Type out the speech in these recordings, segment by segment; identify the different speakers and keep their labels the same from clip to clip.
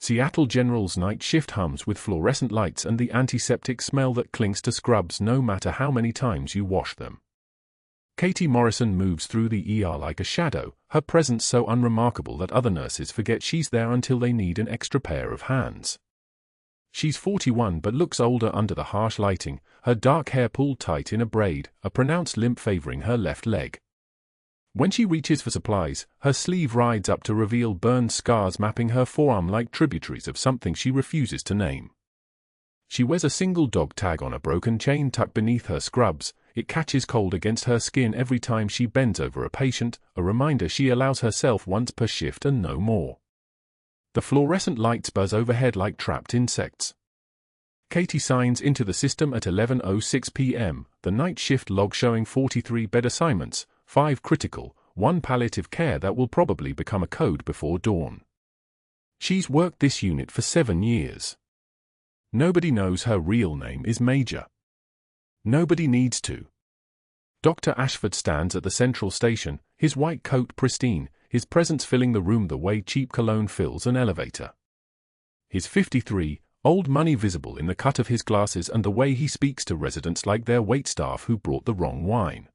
Speaker 1: Seattle General's night shift hums with fluorescent lights and the antiseptic smell that clings to scrubs no matter how many times you wash them. Katie Morrison moves through the ER like a shadow, her presence so unremarkable that other nurses forget she's there until they need an extra pair of hands. She's 41 but looks older under the harsh lighting, her dark hair pulled tight in a braid, a pronounced limp favoring her left leg. When she reaches for supplies, her sleeve rides up to reveal burned scars mapping her forearm like tributaries of something she refuses to name. She wears a single dog tag on a broken chain tucked beneath her scrubs. It catches cold against her skin every time she bends over a patient, a reminder she allows herself once per shift and no more. The fluorescent lights buzz overhead like trapped insects. Katie signs into the system at 11:06 p.m., the night shift log showing 43 bed assignments, 5 critical, 1 palliative care that will probably become a code before dawn. She's worked this unit for 7 years. Nobody knows her real name is Major. Nobody needs to. Dr. Ashford stands at the central station, his white coat pristine, his presence filling the room the way cheap cologne fills an elevator. He's 53, old money visible in the cut of his glasses and the way he speaks to residents like they're waitstaff who brought the wrong wine.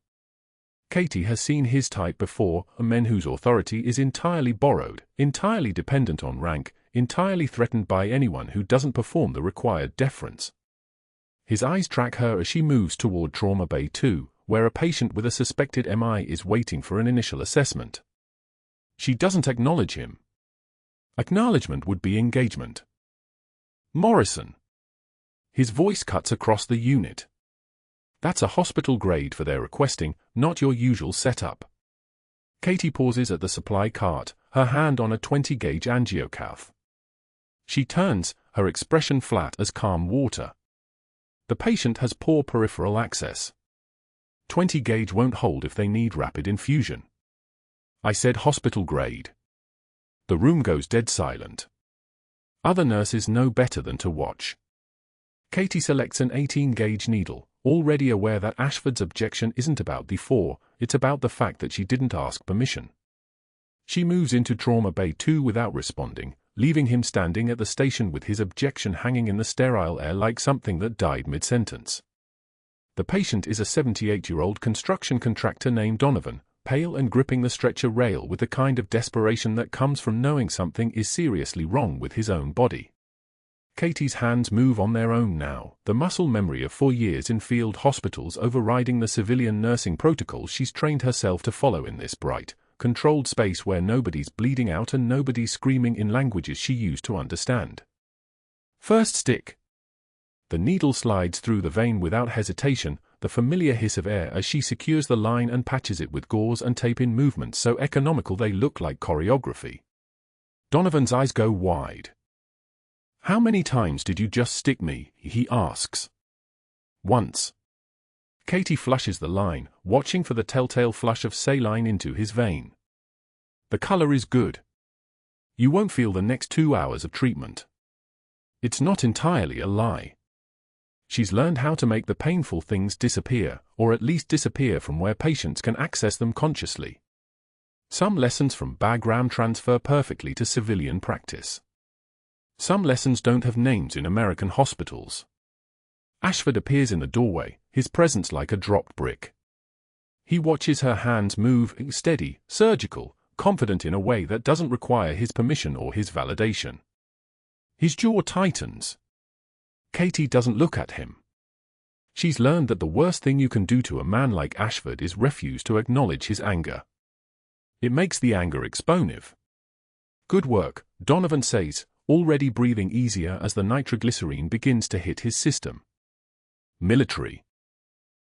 Speaker 1: Katie has seen his type before, men whose authority is entirely borrowed, entirely dependent on rank, entirely threatened by anyone who doesn't perform the required deference. His eyes track her as she moves toward Trauma Bay 2, where a patient with a suspected MI is waiting for an initial assessment. She doesn't acknowledge him. Acknowledgement would be engagement. Morrison. His voice cuts across the unit. That's a hospital grade for their requesting, not your usual setup. Katie pauses at the supply cart, her hand on a 20-gauge angiocath. She turns, her expression flat as calm water. The patient has poor peripheral access. 20-gauge won't hold if they need rapid infusion. I said hospital grade. The room goes dead silent. Other nurses know better than to watch. Katie selects an 18-gauge needle, already aware that Ashford's objection isn't about the 4, it's about the fact that she didn't ask permission. She moves into Trauma Bay 2 without responding, leaving him standing at the station with his objection hanging in the sterile air like something that died mid-sentence. The patient is a 78-year-old construction contractor named Donovan, pale and gripping the stretcher rail with the kind of desperation that comes from knowing something is seriously wrong with his own body. Katie's hands move on their own now, the muscle memory of 4 years in field hospitals overriding the civilian nursing protocols she's trained herself to follow in this bright, controlled space where nobody's bleeding out and nobody's screaming in languages she used to understand. First stick. The needle slides through the vein without hesitation, the familiar hiss of air as she secures the line and patches it with gauze and tape in movements so economical they look like choreography. Donovan's eyes go wide. How many times did you just stick me? He asks. Once. Katie flushes the line, watching for the telltale flush of saline into his vein. The color is good. You won't feel the next 2 hours of treatment. It's not entirely a lie. She's learned how to make the painful things disappear, or at least disappear from where patients can access them consciously. Some lessons from background transfer perfectly to civilian practice. Some lessons don't have names in American hospitals. Ashford appears in the doorway, his presence like a dropped brick. He watches her hands move, steady, surgical, confident in a way that doesn't require his permission or his validation. His jaw tightens. Katie doesn't look at him. She's learned that the worst thing you can do to a man like Ashford is refuse to acknowledge his anger. It makes the anger explosive. Good work, Donovan says, already breathing easier as the nitroglycerine begins to hit his system. Military.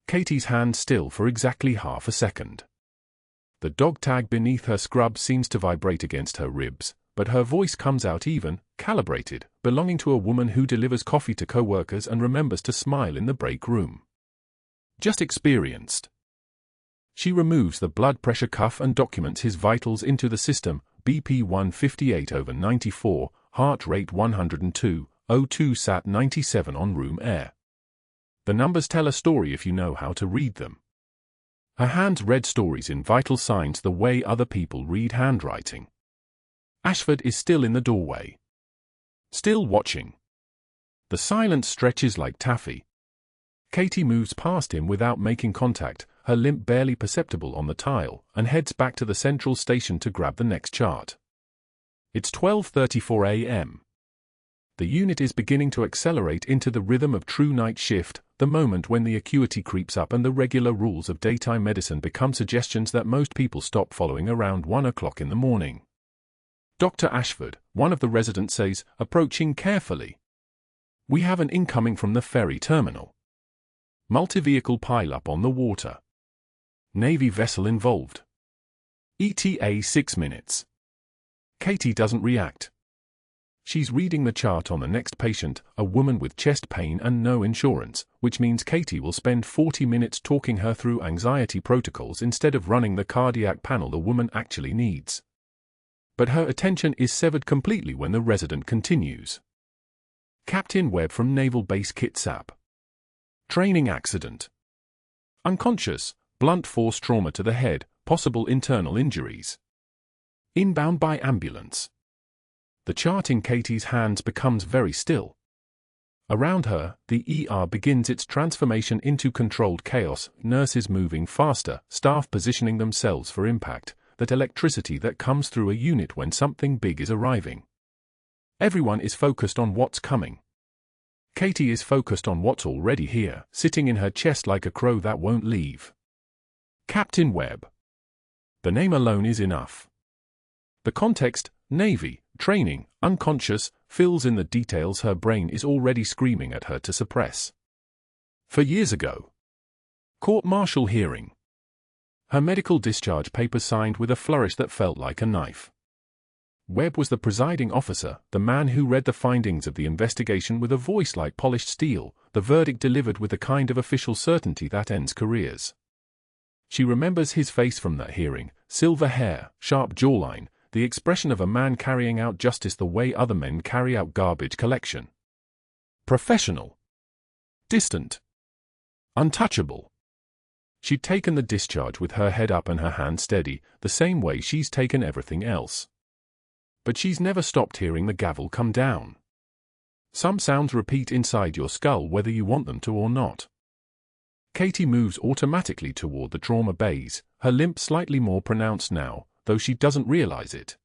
Speaker 1: Katie's hand still for exactly half a second. The dog tag beneath her scrub seems to vibrate against her ribs, but her voice comes out even, calibrated, belonging to a woman who delivers coffee to co-workers and remembers to smile in the break room. Just experienced. She removes the blood pressure cuff and documents his vitals into the system, BP 158/94, heart rate 102, O2 sat 97 on room air. The numbers tell a story if you know how to read them. Her hands read stories in vital signs the way other people read handwriting. Ashford is still in the doorway. Still watching. The silence stretches like taffy. Katie moves past him without making contact, her limp barely perceptible on the tile, and heads back to the central station to grab the next chart. It's 12:34 a.m. The unit is beginning to accelerate into the rhythm of true night shift, the moment when the acuity creeps up and the regular rules of daytime medicine become suggestions that most people stop following around 1 o'clock in the morning. Dr. Ashford, one of the residents, says, approaching carefully. We have an incoming from the ferry terminal. Multi-vehicle pile-up on the water. Navy vessel involved. ETA 6 minutes. Katie doesn't react. She's reading the chart on the next patient, a woman with chest pain and no insurance, which means Katie will spend 40 minutes talking her through anxiety protocols instead of running the cardiac panel the woman actually needs. But her attention is severed completely when the resident continues. Captain Webb from Naval Base Kitsap. Training accident. Unconscious, blunt force trauma to the head, possible internal injuries. Inbound by ambulance. The chart in Katie's hands becomes very still. Around her, the ER begins its transformation into controlled chaos, nurses moving faster, staff positioning themselves for impact, that electricity that comes through a unit when something big is arriving. Everyone is focused on what's coming. Katie is focused on what's already here, sitting in her chest like a crow that won't leave. Captain Webb. The name alone is enough. The context, Navy, training, unconscious, fills in the details her brain is already screaming at her to suppress. For years ago. Court-martial hearing. Her medical discharge papers signed with a flourish that felt like a knife. Webb was the presiding officer, the man who read the findings of the investigation with a voice like polished steel, the verdict delivered with the kind of official certainty that ends careers. She remembers his face from that hearing, silver hair, sharp jawline, the expression of a man carrying out justice the way other men carry out garbage collection. Professional. Distant. Untouchable. She'd taken the discharge with her head up and her hand steady, the same way she's taken everything else. But she's never stopped hearing the gavel come down. Some sounds repeat inside your skull whether you want them to or not. Katie moves automatically toward the trauma bays, her limp slightly more pronounced now, though she doesn't realize it.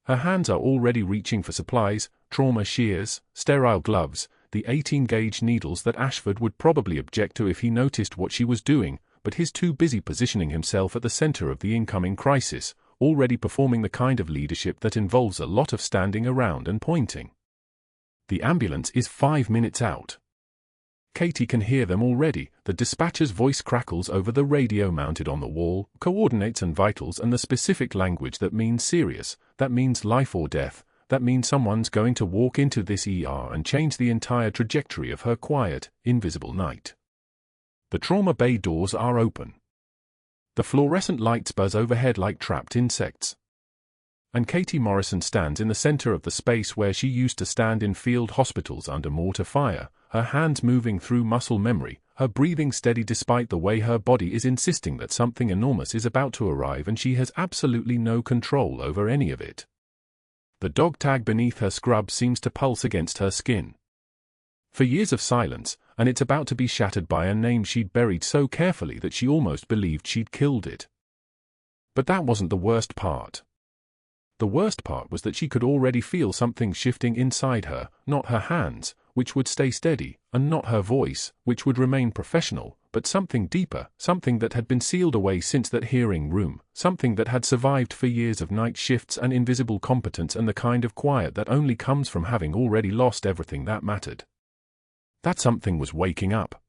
Speaker 1: Her hands are already reaching for supplies, trauma shears, sterile gloves, the 18-gauge needles that Ashford would probably object to if he noticed what she was doing, but he's too busy positioning himself at the center of the incoming crisis, already performing the kind of leadership that involves a lot of standing around and pointing. The ambulance is 5 minutes out. Katie can hear them already. The dispatcher's voice crackles over the radio mounted on the wall, coordinates and vitals and the specific language that means serious, that means life or death, that means someone's going to walk into this ER and change the entire trajectory of her quiet, invisible night. The trauma bay doors are open. The fluorescent lights buzz overhead like trapped insects. And Katie Morrison stands in the center of the space where she used to stand in field hospitals under mortar fire, her hands moving through muscle memory, her breathing steady despite the way her body is insisting that something enormous is about to arrive and she has absolutely no control over any of it. The dog tag beneath her scrub seems to pulse against her skin. For years of silence, and it's about to be shattered by a name she'd buried so carefully that she almost believed she'd killed it. But that wasn't the worst part. The worst part was that she could already feel something shifting inside her, not her hands, which would stay steady, and not her voice, which would remain professional, but something deeper, something that had been sealed away since that hearing room, something that had survived for years of night shifts and invisible competence and the kind of quiet that only comes from having already lost everything that mattered. That something was waking up.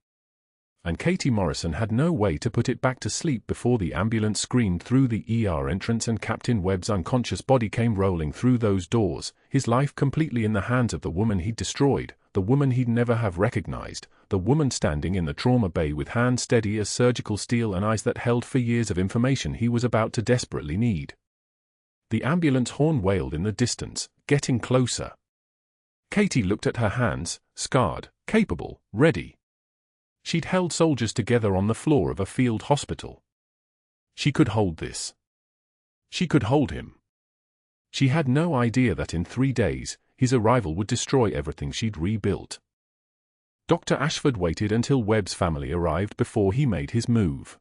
Speaker 1: And Katie Morrison had no way to put it back to sleep before the ambulance screamed through the ER entrance and Captain Webb's unconscious body came rolling through those doors, his life completely in the hands of the woman he'd destroyed, the woman he'd never have recognized, the woman standing in the trauma bay with hands steady as surgical steel and eyes that held for years of information he was about to desperately need. The ambulance horn wailed in the distance, getting closer. Katie looked at her hands, scarred, capable, ready. She'd held soldiers together on the floor of a field hospital. She could hold this. She could hold him. She had no idea that in 3 days, his arrival would destroy everything she'd rebuilt. Dr. Ashford waited until Webb's family arrived before he made his move.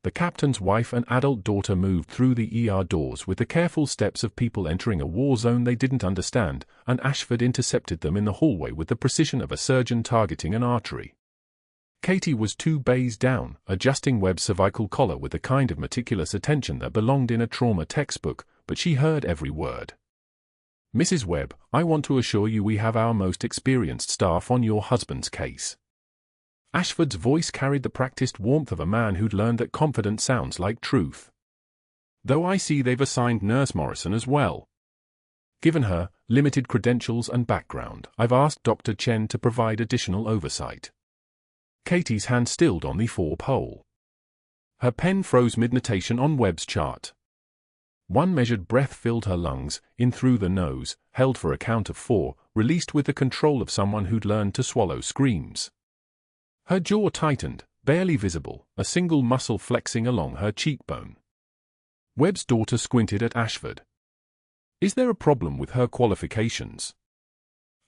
Speaker 1: The captain's wife and adult daughter moved through the ER doors with the careful steps of people entering a war zone they didn't understand, and Ashford intercepted them in the hallway with the precision of a surgeon targeting an artery. Katie was 2 bays down, adjusting Webb's cervical collar with the kind of meticulous attention that belonged in a trauma textbook, but she heard every word. "Mrs. Webb, I want to assure you we have our most experienced staff on your husband's case." Ashford's voice carried the practiced warmth of a man who'd learned that confidence sounds like truth. "Though I see they've assigned Nurse Morrison as well. Given her limited credentials and background, I've asked Dr. Chen to provide additional oversight." Katie's hand stilled on the 4-pole. Her pen froze mid-notation on Webb's chart. One measured breath filled her lungs, in through the nose, held for a count of 4, released with the control of someone who'd learned to swallow screams. Her jaw tightened, barely visible, a single muscle flexing along her cheekbone. Webb's daughter squinted at Ashford. "Is there a problem with her qualifications?"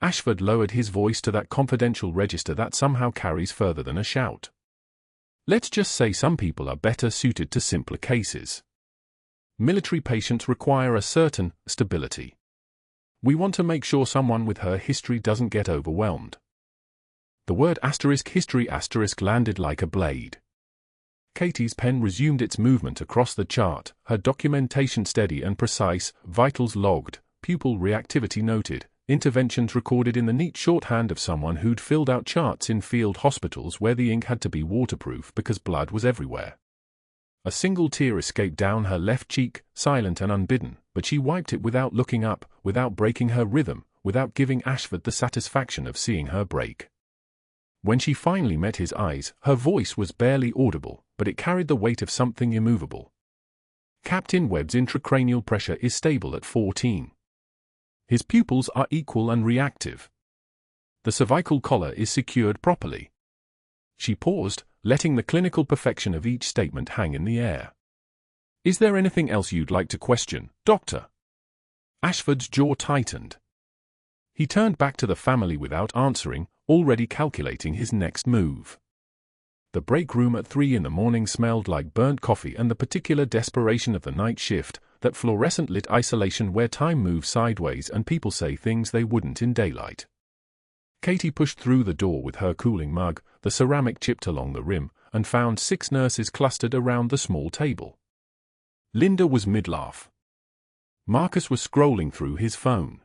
Speaker 1: Ashford lowered his voice to that confidential register that somehow carries further than a shout. "Let's just say some people are better suited to simpler cases. Military patients require a certain stability. We want to make sure someone with her history doesn't get overwhelmed." The word *history* landed like a blade. Katie's pen resumed its movement across the chart, her documentation steady and precise, vitals logged, pupil reactivity noted, interventions recorded in the neat shorthand of someone who'd filled out charts in field hospitals where the ink had to be waterproof because blood was everywhere. A single tear escaped down her left cheek, silent and unbidden, but she wiped it without looking up, without breaking her rhythm, without giving Ashford the satisfaction of seeing her break. When she finally met his eyes, her voice was barely audible, but it carried the weight of something immovable. "Captain Webb's intracranial pressure is stable at 14. His pupils are equal and reactive. The cervical collar is secured properly." She paused, letting the clinical perfection of each statement hang in the air. "Is there anything else you'd like to question, Doctor?" Ashford's jaw tightened. He turned back to the family without answering, already calculating his next move. The break room at 3 in the morning smelled like burnt coffee and the particular desperation of the night shift, that fluorescent-lit isolation where time moves sideways and people say things they wouldn't in daylight. Katie pushed through the door with her cooling mug, the ceramic chipped along the rim, and found 6 nurses clustered around the small table. Linda was mid-laugh. Marcus was scrolling through his phone.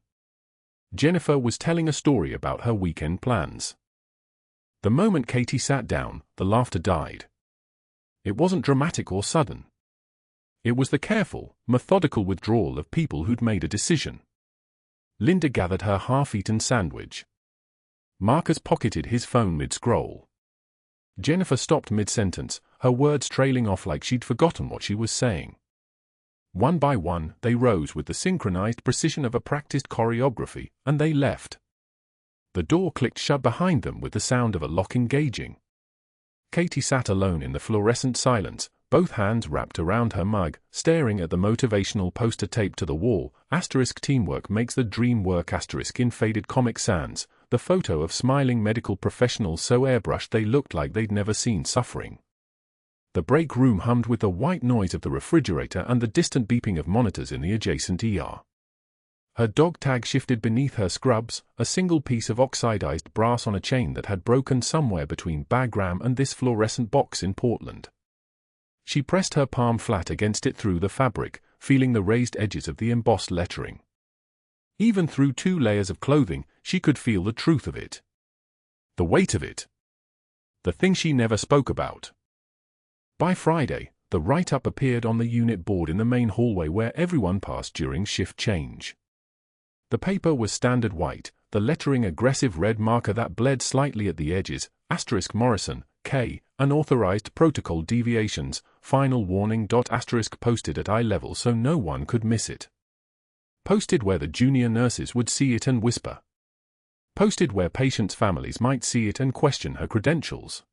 Speaker 1: Jennifer was telling a story about her weekend plans. The moment Katie sat down, the laughter died. It wasn't dramatic or sudden. It was the careful, methodical withdrawal of people who'd made a decision. Linda gathered her half-eaten sandwich. Marcus pocketed his phone mid-scroll. Jennifer stopped mid-sentence, her words trailing off like she'd forgotten what she was saying. One by one, they rose with the synchronized precision of a practiced choreography, and they left. The door clicked shut behind them with the sound of a lock engaging. Katie sat alone in the fluorescent silence, both hands wrapped around her mug, staring at the motivational poster taped to the wall. *Teamwork makes the dream work*. In faded Comic Sans, the photo of smiling medical professionals so airbrushed they looked like they'd never seen suffering. The break room hummed with the white noise of the refrigerator and the distant beeping of monitors in the adjacent ER. Her dog tag shifted beneath her scrubs, a single piece of oxidized brass on a chain that had broken somewhere between Bagram and this fluorescent box in Portland. She pressed her palm flat against it through the fabric, feeling the raised edges of the embossed lettering. Even through 2 layers of clothing, she could feel the truth of it. The weight of it. The thing she never spoke about. By Friday, the write-up appeared on the unit board in the main hallway where everyone passed during shift change. The paper was standard white, the lettering aggressive red marker that bled slightly at the edges, *Morrison, K, unauthorized protocol deviations, final warning. Posted at eye level so no one could miss it. Posted where the junior nurses would see it and whisper. Posted where patients' families might see it and question her credentials.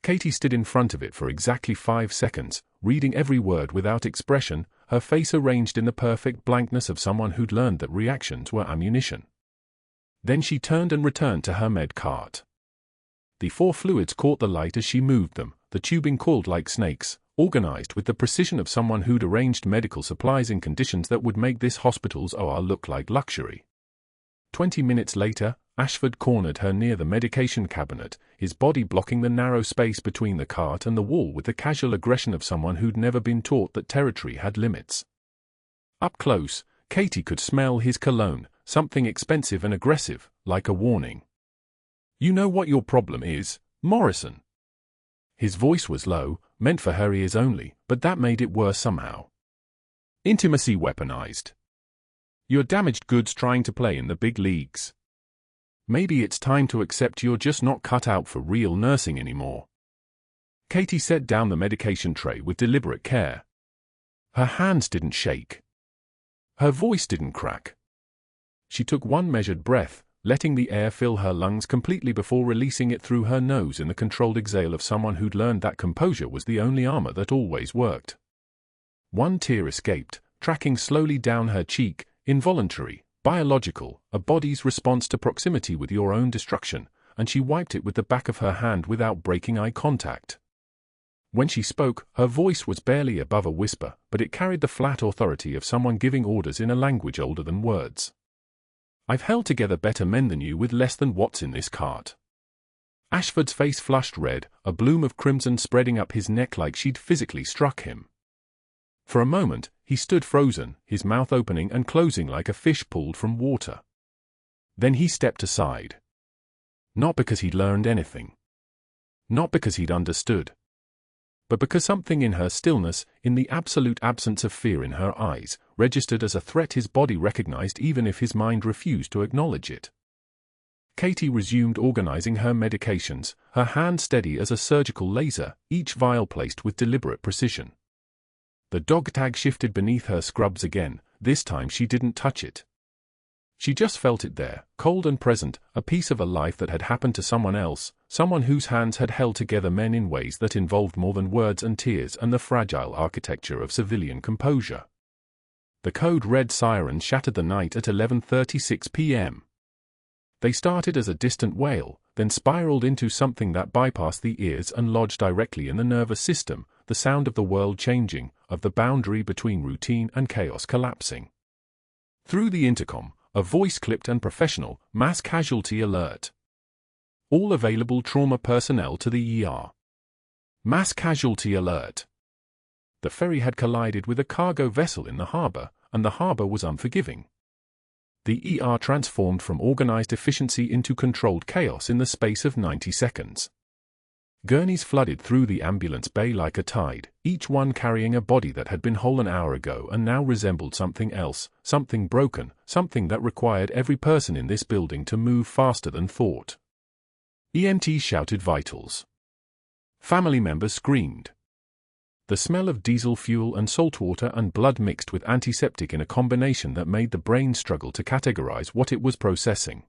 Speaker 1: Katie stood in front of it for exactly 5 seconds, reading every word without expression, her face arranged in the perfect blankness of someone who'd learned that reactions were ammunition. Then she turned and returned to her med cart. The 4 fluids caught the light as she moved them, the tubing coiled like snakes, organized with the precision of someone who'd arranged medical supplies in conditions that would make this hospital's OR look like luxury. 20 minutes later, Ashford cornered her near the medication cabinet, his body blocking the narrow space between the cart and the wall with the casual aggression of someone who'd never been taught that territory had limits. Up close, Katie could smell his cologne, something expensive and aggressive, like a warning. "You know what your problem is, Morrison." His voice was low, meant for her ears only, but that made it worse somehow. "Intimacy weaponized. You're damaged goods trying to play in the big leagues. Maybe it's time to accept you're just not cut out for real nursing anymore." Katie set down the medication tray with deliberate care. Her hands didn't shake. Her voice didn't crack. She took one measured breath, letting the air fill her lungs completely before releasing it through her nose in the controlled exhale of someone who'd learned that composure was the only armor that always worked. One tear escaped, tracking slowly down her cheek, involuntary, biological, a body's response to proximity with your own destruction, and she wiped it with the back of her hand without breaking eye contact. When she spoke, her voice was barely above a whisper, but it carried the flat authority of someone giving orders in a language older than words. "I've held together better men than you with less than what's in this cart." Ashford's face flushed red, a bloom of crimson spreading up his neck like she'd physically struck him. For a moment, he stood frozen, his mouth opening and closing like a fish pulled from water. Then he stepped aside. Not because he'd learned anything. Not because he'd understood. But because something in her stillness, in the absolute absence of fear in her eyes, registered as a threat his body recognized even if his mind refused to acknowledge it. Katie resumed organizing her medications, her hand steady as a surgical laser, each vial placed with deliberate precision. The dog tag shifted beneath her scrubs again, this time she didn't touch it. She just felt it there, cold and present, a piece of a life that had happened to someone else, someone whose hands had held together men in ways that involved more than words and tears and the fragile architecture of civilian composure. The code red siren shattered the night at 11:36 p.m. They started as a distant wail, then spiraled into something that bypassed the ears and lodged directly in the nervous system, the sound of the world changing, of the boundary between routine and chaos collapsing. Through the intercom, a voice clipped and professional, "Mass casualty alert. All available trauma personnel to the ER. Mass casualty alert." The ferry had collided with a cargo vessel in the harbor, and the harbor was unforgiving. The ER transformed from organized efficiency into controlled chaos in the space of 90 seconds. Gurneys flooded through the ambulance bay like a tide, each one carrying a body that had been whole an hour ago and now resembled something else, something broken, something that required every person in this building to move faster than thought. EMTs shouted vitals. Family members screamed. The smell of diesel fuel and saltwater and blood mixed with antiseptic in a combination that made the brain struggle to categorize what it was processing.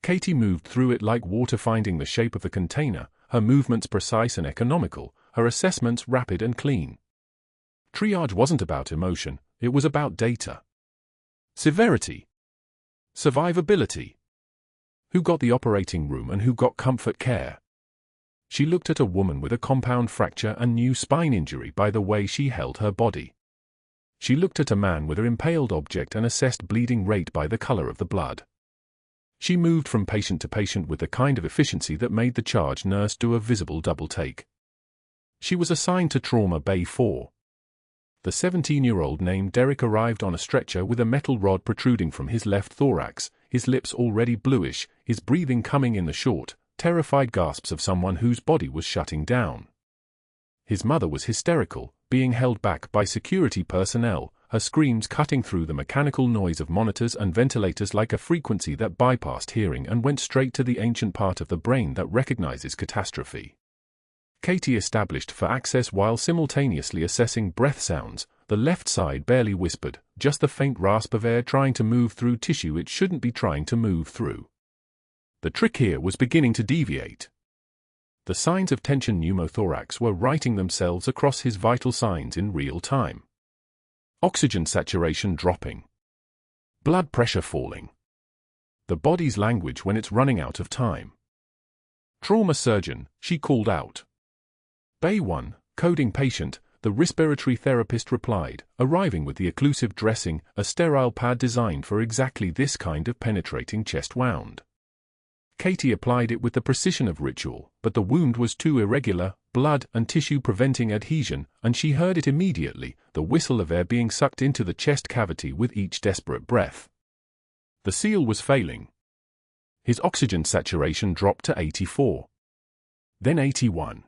Speaker 1: Katie moved through it like water finding the shape of the container, her movements precise and economical, her assessments rapid and clean. Triage wasn't about emotion, it was about data. Severity. Survivability. Who got the operating room and who got comfort care? She looked at a woman with a compound fracture and new spine injury by the way she held her body. She looked at a man with an impaled object and assessed bleeding rate by the color of the blood. She moved from patient to patient with the kind of efficiency that made the charge nurse do a visible double take. She was assigned to Trauma Bay 4. The 17-year-old named Derek arrived on a stretcher with a metal rod protruding from his left thorax, his lips already bluish, his breathing coming in the short, terrified gasps of someone whose body was shutting down. His mother was hysterical, being held back by security personnel, her screams cutting through the mechanical noise of monitors and ventilators like a frequency that bypassed hearing and went straight to the ancient part of the brain that recognizes catastrophe. Katie established for access while simultaneously assessing breath sounds. The left side barely whispered, just the faint rasp of air trying to move through tissue it shouldn't be trying to move through. The trick here was beginning to deviate. The signs of tension pneumothorax were writing themselves across his vital signs in real time. Oxygen saturation dropping. Blood pressure falling. The body's language when it's running out of time. Trauma surgeon, she called out. Bay 1, coding patient, the respiratory therapist replied, arriving with the occlusive dressing, a sterile pad designed for exactly this kind of penetrating chest wound. Katie applied it with the precision of ritual, but the wound was too irregular, blood and tissue preventing adhesion, and she heard it immediately, the whistle of air being sucked into the chest cavity with each desperate breath. The seal was failing. His oxygen saturation dropped to 84. Then 81.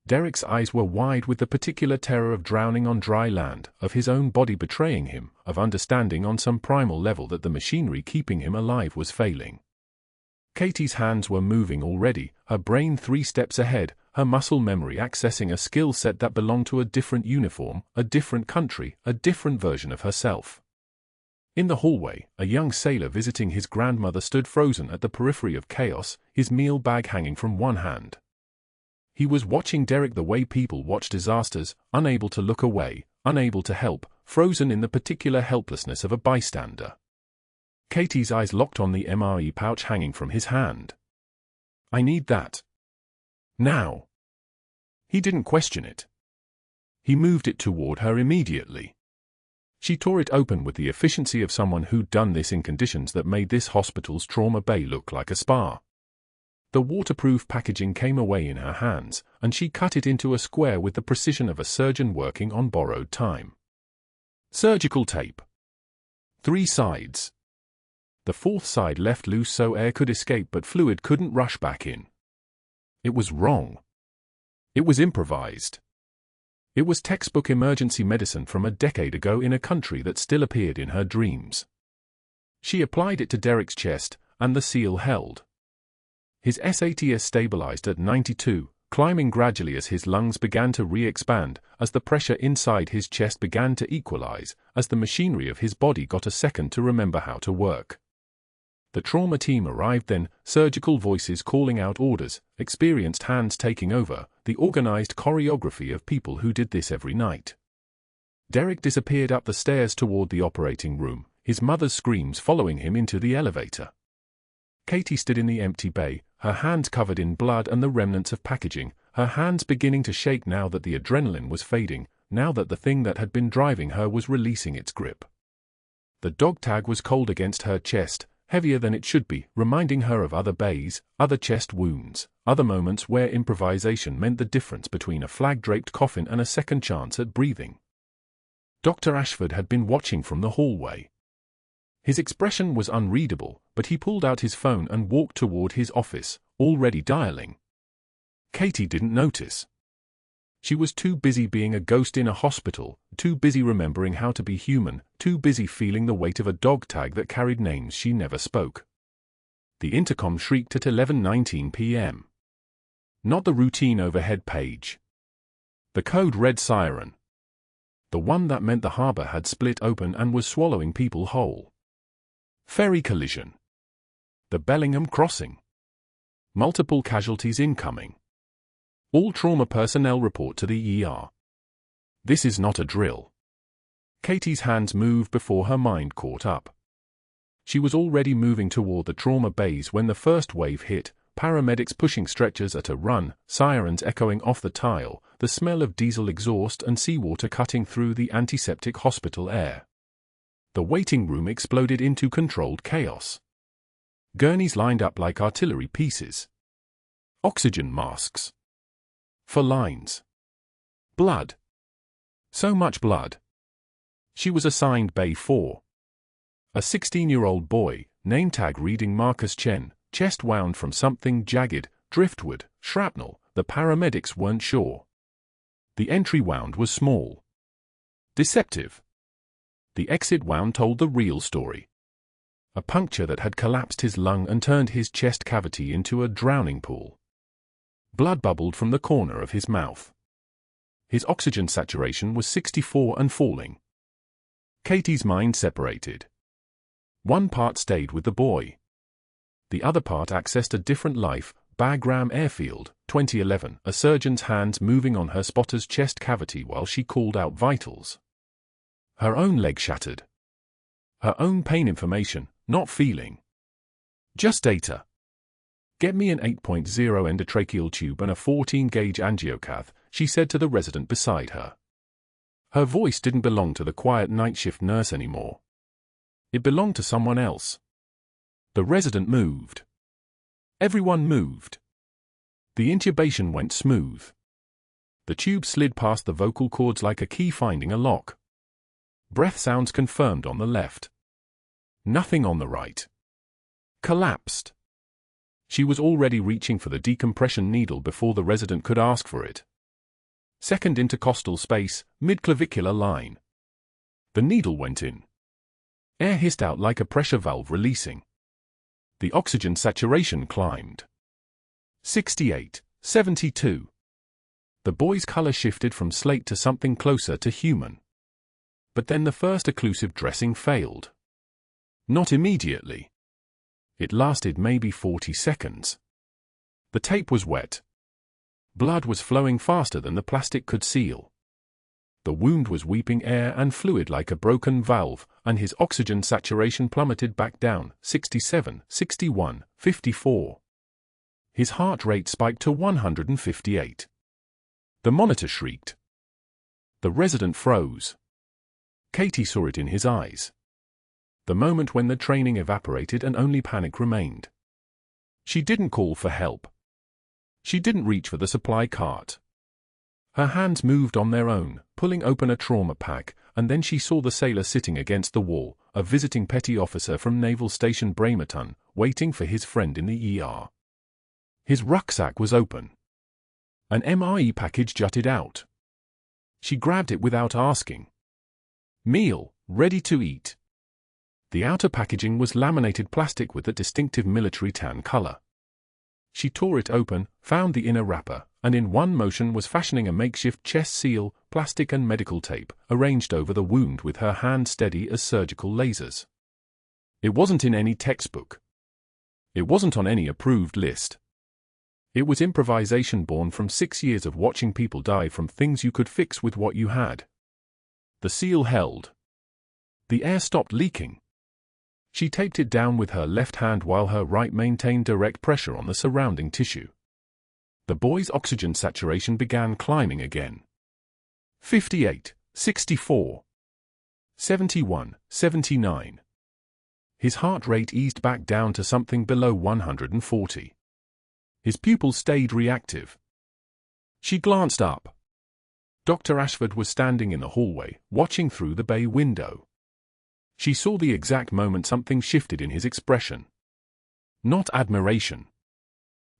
Speaker 1: Derek's eyes were wide with the particular terror of drowning on dry land, of his own body betraying him, of understanding on some primal level that the machinery keeping him alive was failing. Katie's hands were moving already, her brain 3 steps ahead, her muscle memory accessing a skill set that belonged to a different uniform, a different country, a different version of herself. In the hallway, a young sailor visiting his grandmother stood frozen at the periphery of chaos, his meal bag hanging from one hand. He was watching Derek the way people watch disasters, unable to look away, unable to help, frozen in the particular helplessness of a bystander. Katie's eyes locked on the MRE pouch hanging from his hand. I need that. Now. He didn't question it. He moved it toward her immediately. She tore it open with the efficiency of someone who'd done this in conditions that made this hospital's trauma bay look like a spa. The waterproof packaging came away in her hands, and she cut it into a square with the precision of a surgeon working on borrowed time. Surgical tape. 3 sides. The 4th side left loose so air could escape but fluid couldn't rush back in. It was wrong. It was improvised. It was textbook emergency medicine from a decade ago in a country that still appeared in her dreams. She applied it to Derek's chest, and the seal held. His SATS stabilized at 92, climbing gradually as his lungs began to re-expand, as the pressure inside his chest began to equalize, as the machinery of his body got a second to remember how to work. The trauma team arrived then, surgical voices calling out orders, experienced hands taking over, the organized choreography of people who did this every night. Derek disappeared up the stairs toward the operating room, his mother's screams following him into the elevator. Katie stood in the empty bay, her hands covered in blood and the remnants of packaging, her hands beginning to shake now that the adrenaline was fading, now that the thing that had been driving her was releasing its grip. The dog tag was cold against her chest, heavier than it should be, reminding her of other bays, other chest wounds, other moments where improvisation meant the difference between a flag-draped coffin and a second chance at breathing. Dr. Ashford had been watching from the hallway. His expression was unreadable, but he pulled out his phone and walked toward his office, already dialing. Katie didn't notice. She was too busy being a ghost in a hospital, too busy remembering how to be human, too busy feeling the weight of a dog tag that carried names she never spoke. The intercom shrieked at 11:19 p.m. Not the routine overhead page. The code red siren. The one that meant the harbor had split open and was swallowing people whole. Ferry collision. The Bellingham crossing. Multiple casualties incoming. All trauma personnel report to the ER. This is not a drill. Katie's hands moved before her mind caught up. She was already moving toward the trauma bays when the first wave hit, paramedics pushing stretchers at a run, sirens echoing off the tile, the smell of diesel exhaust and seawater cutting through the antiseptic hospital air. The waiting room exploded into controlled chaos. Gurneys lined up like artillery pieces. Oxygen masks. For lines. Blood. So much blood. She was assigned Bay 4. A 16-year-old boy, name tag reading Marcus Chen, chest wound from something jagged, driftwood, shrapnel, the paramedics weren't sure. The entry wound was small. Deceptive. The exit wound told the real story. A puncture that had collapsed his lung and turned his chest cavity into a drowning pool. Blood bubbled from the corner of his mouth. His oxygen saturation was 64 and falling. Katie's mind separated. One part stayed with the boy. The other part accessed a different life, Bagram Airfield, 2011, a surgeon's hands moving on her spotter's chest cavity while she called out vitals. Her own leg shattered. Her own pain information, not feeling. Just data. Get me an 8.0 endotracheal tube and a 14-gauge angiocath, she said to the resident beside her. Her voice didn't belong to the quiet night shift nurse anymore. It belonged to someone else. The resident moved. Everyone moved. The intubation went smooth. The tube slid past the vocal cords like a key finding a lock. Breath sounds confirmed on the left. Nothing on the right. Collapsed. She was already reaching for the decompression needle before the resident could ask for it. Second intercostal space, mid-clavicular line. The needle went in. Air hissed out like a pressure valve releasing. The oxygen saturation climbed. 68, 72. The boy's color shifted from slate to something closer to human. But then the first occlusive dressing failed. Not immediately. It lasted maybe 40 seconds. The tape was wet. Blood was flowing faster than the plastic could seal. The wound was weeping air and fluid like a broken valve, and his oxygen saturation plummeted back down, 67, 61, 54. His heart rate spiked to 158. The monitor shrieked. The resident froze. Katie saw it in his eyes. The moment when the training evaporated and only panic remained. She didn't call for help. She didn't reach for the supply cart. Her hands moved on their own, pulling open a trauma pack, and then she saw the sailor sitting against the wall, a visiting petty officer from Naval Station Bremerton, waiting for his friend in the ER. His rucksack was open. An MRE package jutted out. She grabbed it without asking. Meal, ready to eat. The outer packaging was laminated plastic with a distinctive military tan color. She tore it open, found the inner wrapper, and in one motion was fashioning a makeshift chest seal, plastic and medical tape, arranged over the wound with her hand steady as surgical lasers. It wasn't in any textbook. It wasn't on any approved list. It was improvisation born from 6 years of watching people die from things you could fix with what you had. The seal held. The air stopped leaking. She taped it down with her left hand while her right maintained direct pressure on the surrounding tissue. The boy's oxygen saturation began climbing again. 58, 64, 71, 79. His heart rate eased back down to something below 140. His pupils stayed reactive. She glanced up. Dr. Ashford was standing in the hallway, watching through the bay window. She saw the exact moment something shifted in his expression. Not admiration.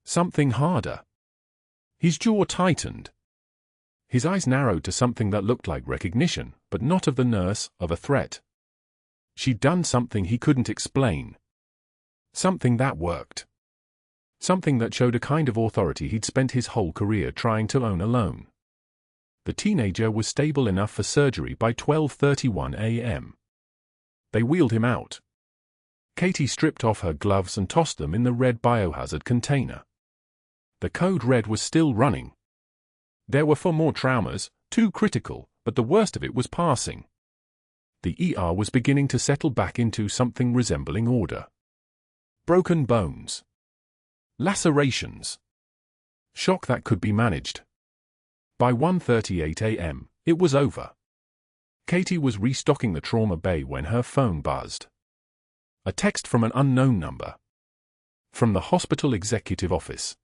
Speaker 1: Something harder. His jaw tightened. His eyes narrowed to something that looked like recognition, but not of the nurse, of a threat. She'd done something he couldn't explain. Something that worked. Something that showed a kind of authority he'd spent his whole career trying to own alone. The teenager was stable enough for surgery by 12:31 a.m. They wheeled him out. Katie stripped off her gloves and tossed them in the red biohazard container. The code red was still running. There were 4 more traumas, 2 critical, but the worst of it was passing. The ER was beginning to settle back into something resembling order. Broken bones. Lacerations. Shock that could be managed. By 1:38 a.m., it was over. Katie was restocking the trauma bay when her phone buzzed. A text from an unknown number. From the hospital executive office.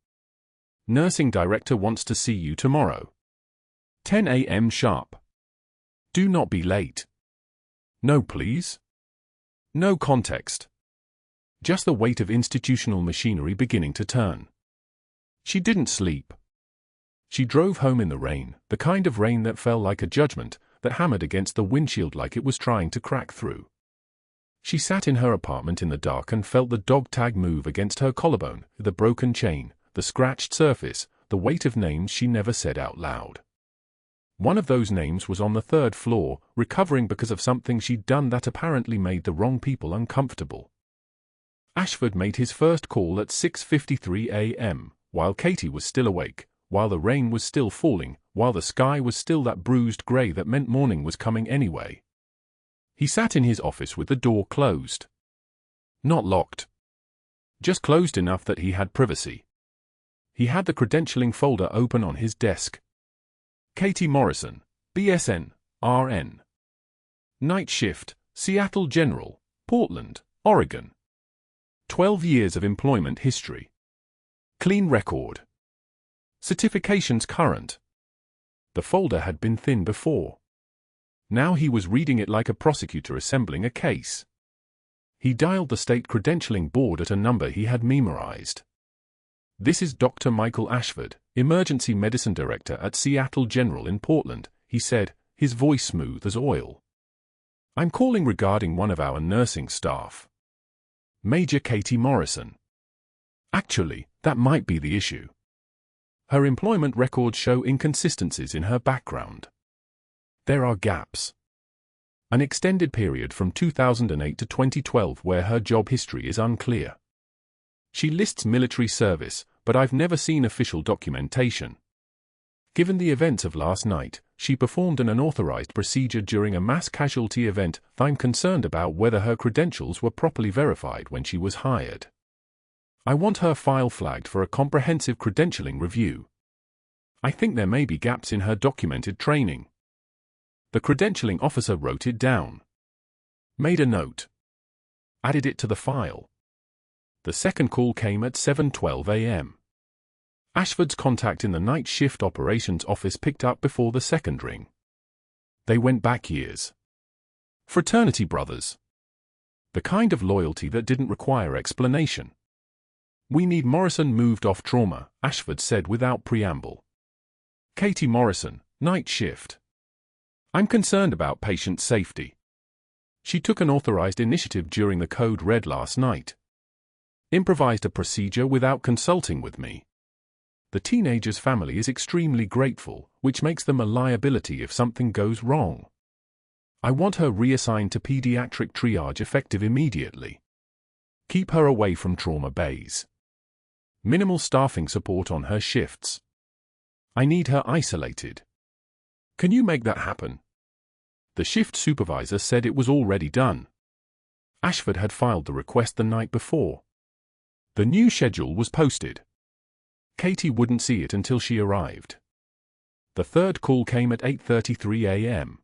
Speaker 1: Nursing director wants to see you tomorrow. 10 a.m. sharp. Do not be late. No, please. No context. Just the weight of institutional machinery beginning to turn. She didn't sleep. She drove home in the rain, the kind of rain that fell like a judgment, that hammered against the windshield like it was trying to crack through. She sat in her apartment in the dark and felt the dog tag move against her collarbone, the broken chain, the scratched surface, the weight of names she never said out loud. One of those names was on the 3rd floor, recovering because of something she'd done that apparently made the wrong people uncomfortable. Ashford made his first call at 6:53 a.m., while Katie was still awake, while the rain was still falling, while the sky was still that bruised grey that meant morning was coming anyway. He sat in his office with the door closed. Not locked. Just closed enough that he had privacy. He had the credentialing folder open on his desk. Katie Morrison, BSN, RN. Night shift, Seattle General, Portland, Oregon. 12 years of employment history. Clean record. Certifications current. The folder had been thin before. Now he was reading it like a prosecutor assembling a case. He dialed the state credentialing board at a number he had memorized. "This is Dr. Michael Ashford, Emergency Medicine Director at Seattle General in Portland," he said, his voice smooth as oil. "I'm calling regarding one of our nursing staff. Major Katie Morrison. Actually, that might be the issue. Her employment records show inconsistencies in her background. There are gaps. An extended period from 2008 to 2012 where her job history is unclear. She lists military service, but I've never seen official documentation. Given the events of last night, she performed an unauthorized procedure during a mass casualty event. I'm concerned about whether her credentials were properly verified when she was hired. I want her file flagged for a comprehensive credentialing review. I think there may be gaps in her documented training." The credentialing officer wrote it down. Made a note. Added it to the file. The second call came at 7:12 a.m. Ashford's contact in the night shift operations office picked up before the second ring. They went back years. Fraternity brothers. The kind of loyalty that didn't require explanation. "We need Morrison moved off trauma," Ashford said without preamble. "Katie Morrison, night shift. I'm concerned about patient safety. She took an authorized initiative during the code red last night. Improvised a procedure without consulting with me. The teenager's family is extremely grateful, which makes them a liability if something goes wrong. I want her reassigned to pediatric triage effective immediately. Keep her away from trauma bays. Minimal staffing support on her shifts. I need her isolated. Can you make that happen?" The shift supervisor said it was already done. Ashford had filed the request the night before. The new schedule was posted. Katie wouldn't see it until she arrived. The third call came at 8:33 a.m.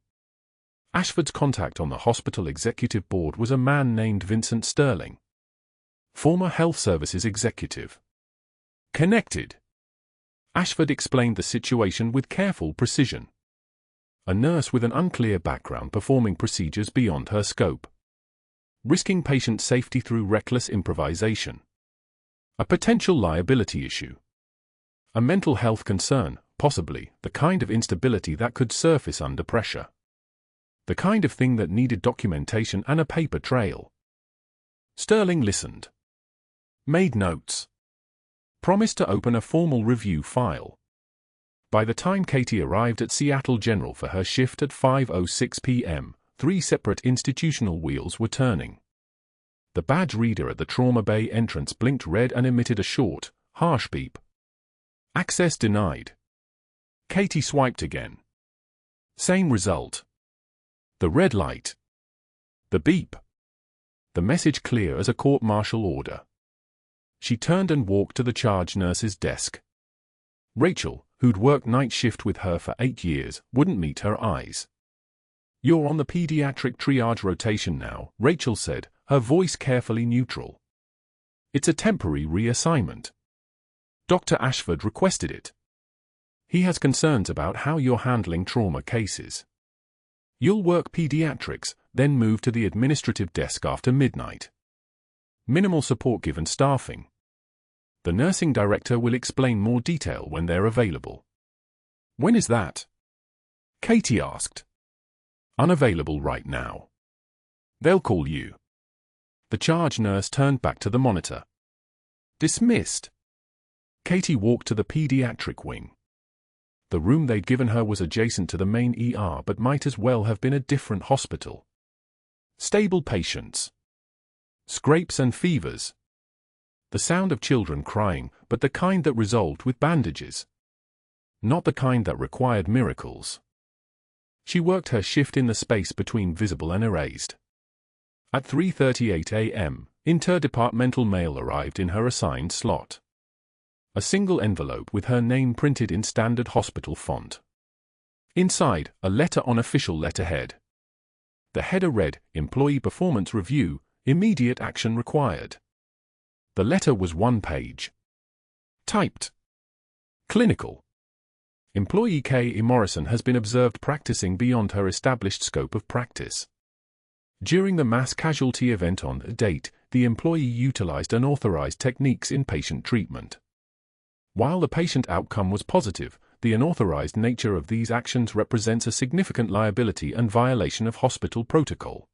Speaker 1: Ashford's contact on the hospital executive board was a man named Vincent Sterling. Former health services executive. Connected. Ashford explained the situation with careful precision. A nurse with an unclear background performing procedures beyond her scope. Risking patient safety through reckless improvisation. A potential liability issue. A mental health concern, possibly, the kind of instability that could surface under pressure. The kind of thing that needed documentation and a paper trail. Sterling listened. Made notes. Promised to open a formal review file. By the time Katie arrived at Seattle General for her shift at 5:06 p.m., 3 separate institutional wheels were turning. The badge reader at the trauma bay entrance blinked red and emitted a short, harsh beep. Access denied. Katie swiped again. Same result. The red light. The beep. The message clear as a court-martial order. She turned and walked to the charge nurse's desk. Rachel, who'd worked night shift with her for 8 years, wouldn't meet her eyes. "You're on the pediatric triage rotation now," Rachel said, her voice carefully neutral. "It's a temporary reassignment. Dr. Ashford requested it. He has concerns about how you're handling trauma cases. You'll work pediatrics, then move to the administrative desk after midnight. Minimal support given staffing. The nursing director will explain more detail when they're available." "When is that?" Katie asked. "Unavailable right now. They'll call you." The charge nurse turned back to the monitor. Dismissed. Katie walked to the pediatric wing. The room they'd given her was adjacent to the main ER but might as well have been a different hospital. Stable patients. Scrapes and fevers. The sound of children crying, but the kind that resolved with bandages. Not the kind that required miracles. She worked her shift in the space between visible and erased. At 3:38 a.m., interdepartmental mail arrived in her assigned slot. A single envelope with her name printed in standard hospital font. Inside, a letter on official letterhead. The header read, "Employee Performance Review, Immediate Action Required." The letter was 1 page. Typed. Clinical. Employee K. Morrison has been observed practicing beyond her established scope of practice. During the mass casualty event on the date, the employee utilized unauthorized techniques in patient treatment. While the patient outcome was positive, the unauthorized nature of these actions represents a significant liability and violation of hospital protocol.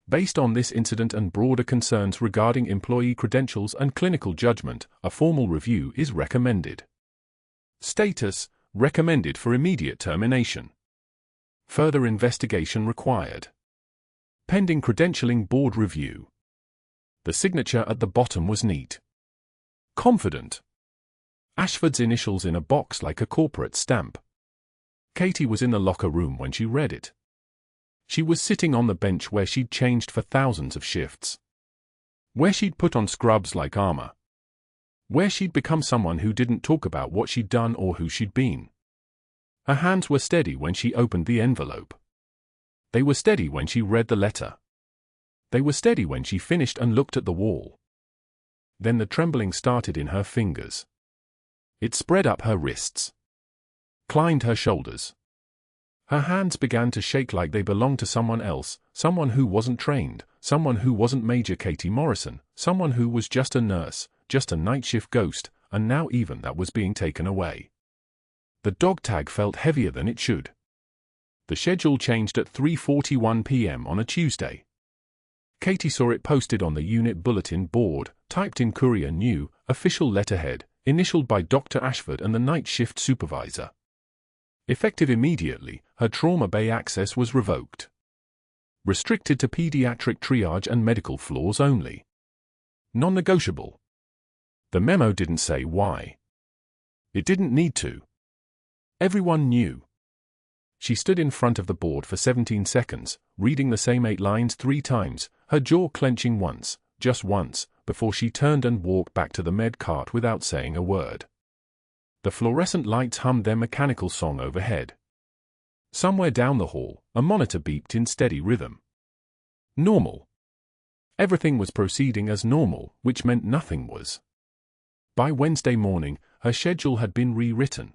Speaker 1: Based on this incident and broader concerns regarding employee credentials and clinical judgment, a formal review is recommended. Status: recommended for immediate termination. Further investigation required. Pending credentialing board review. The signature at the bottom was neat. Confident. Ashford's initials in a box like a corporate stamp. Katie was in the locker room when she read it. She was sitting on the bench where she'd changed for thousands of shifts. Where she'd put on scrubs like armor. Where she'd become someone who didn't talk about what she'd done or who she'd been. Her hands were steady when she opened the envelope. They were steady when she read the letter. They were steady when she finished and looked at the wall. Then the trembling started in her fingers. It spread up her wrists. Climbed her shoulders. Her hands began to shake like they belonged to someone else, someone who wasn't trained, someone who wasn't Major Katie Morrison, someone who was just a nurse, just a night shift ghost, and now even that was being taken away. The dog tag felt heavier than it should. The schedule changed at 3:41 p.m. on a Tuesday. Katie saw it posted on the unit bulletin board, typed in courier new, official letterhead, initialed by Dr. Ashford and the night shift supervisor. Effective immediately, her trauma bay access was revoked. Restricted to pediatric triage and medical floors only. Non-negotiable. The memo didn't say why. It didn't need to. Everyone knew. She stood in front of the board for 17 seconds, reading the same 8 lines 3 times, her jaw clenching once, just once, before she turned and walked back to the med cart without saying a word. The fluorescent lights hummed their mechanical song overhead. Somewhere down the hall, a monitor beeped in steady rhythm. Normal. Everything was proceeding as normal, which meant nothing was. By Wednesday morning, her schedule had been rewritten.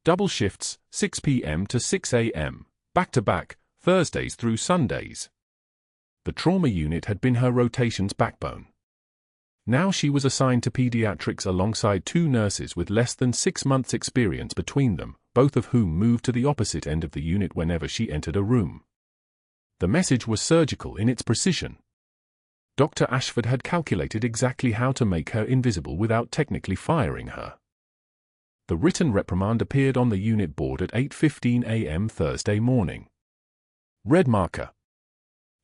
Speaker 1: Double shifts, 6 p.m. to 6 a.m., back-to-back, Thursdays through Sundays. The trauma unit had been her rotation's backbone. Now she was assigned to pediatrics alongside 2 nurses with less than 6 months' experience between them, both of whom moved to the opposite end of the unit whenever she entered a room. The message was surgical in its precision. Dr. Ashford had calculated exactly how to make her invisible without technically firing her. The written reprimand appeared on the unit board at 8:15 a.m. Thursday morning. Red marker.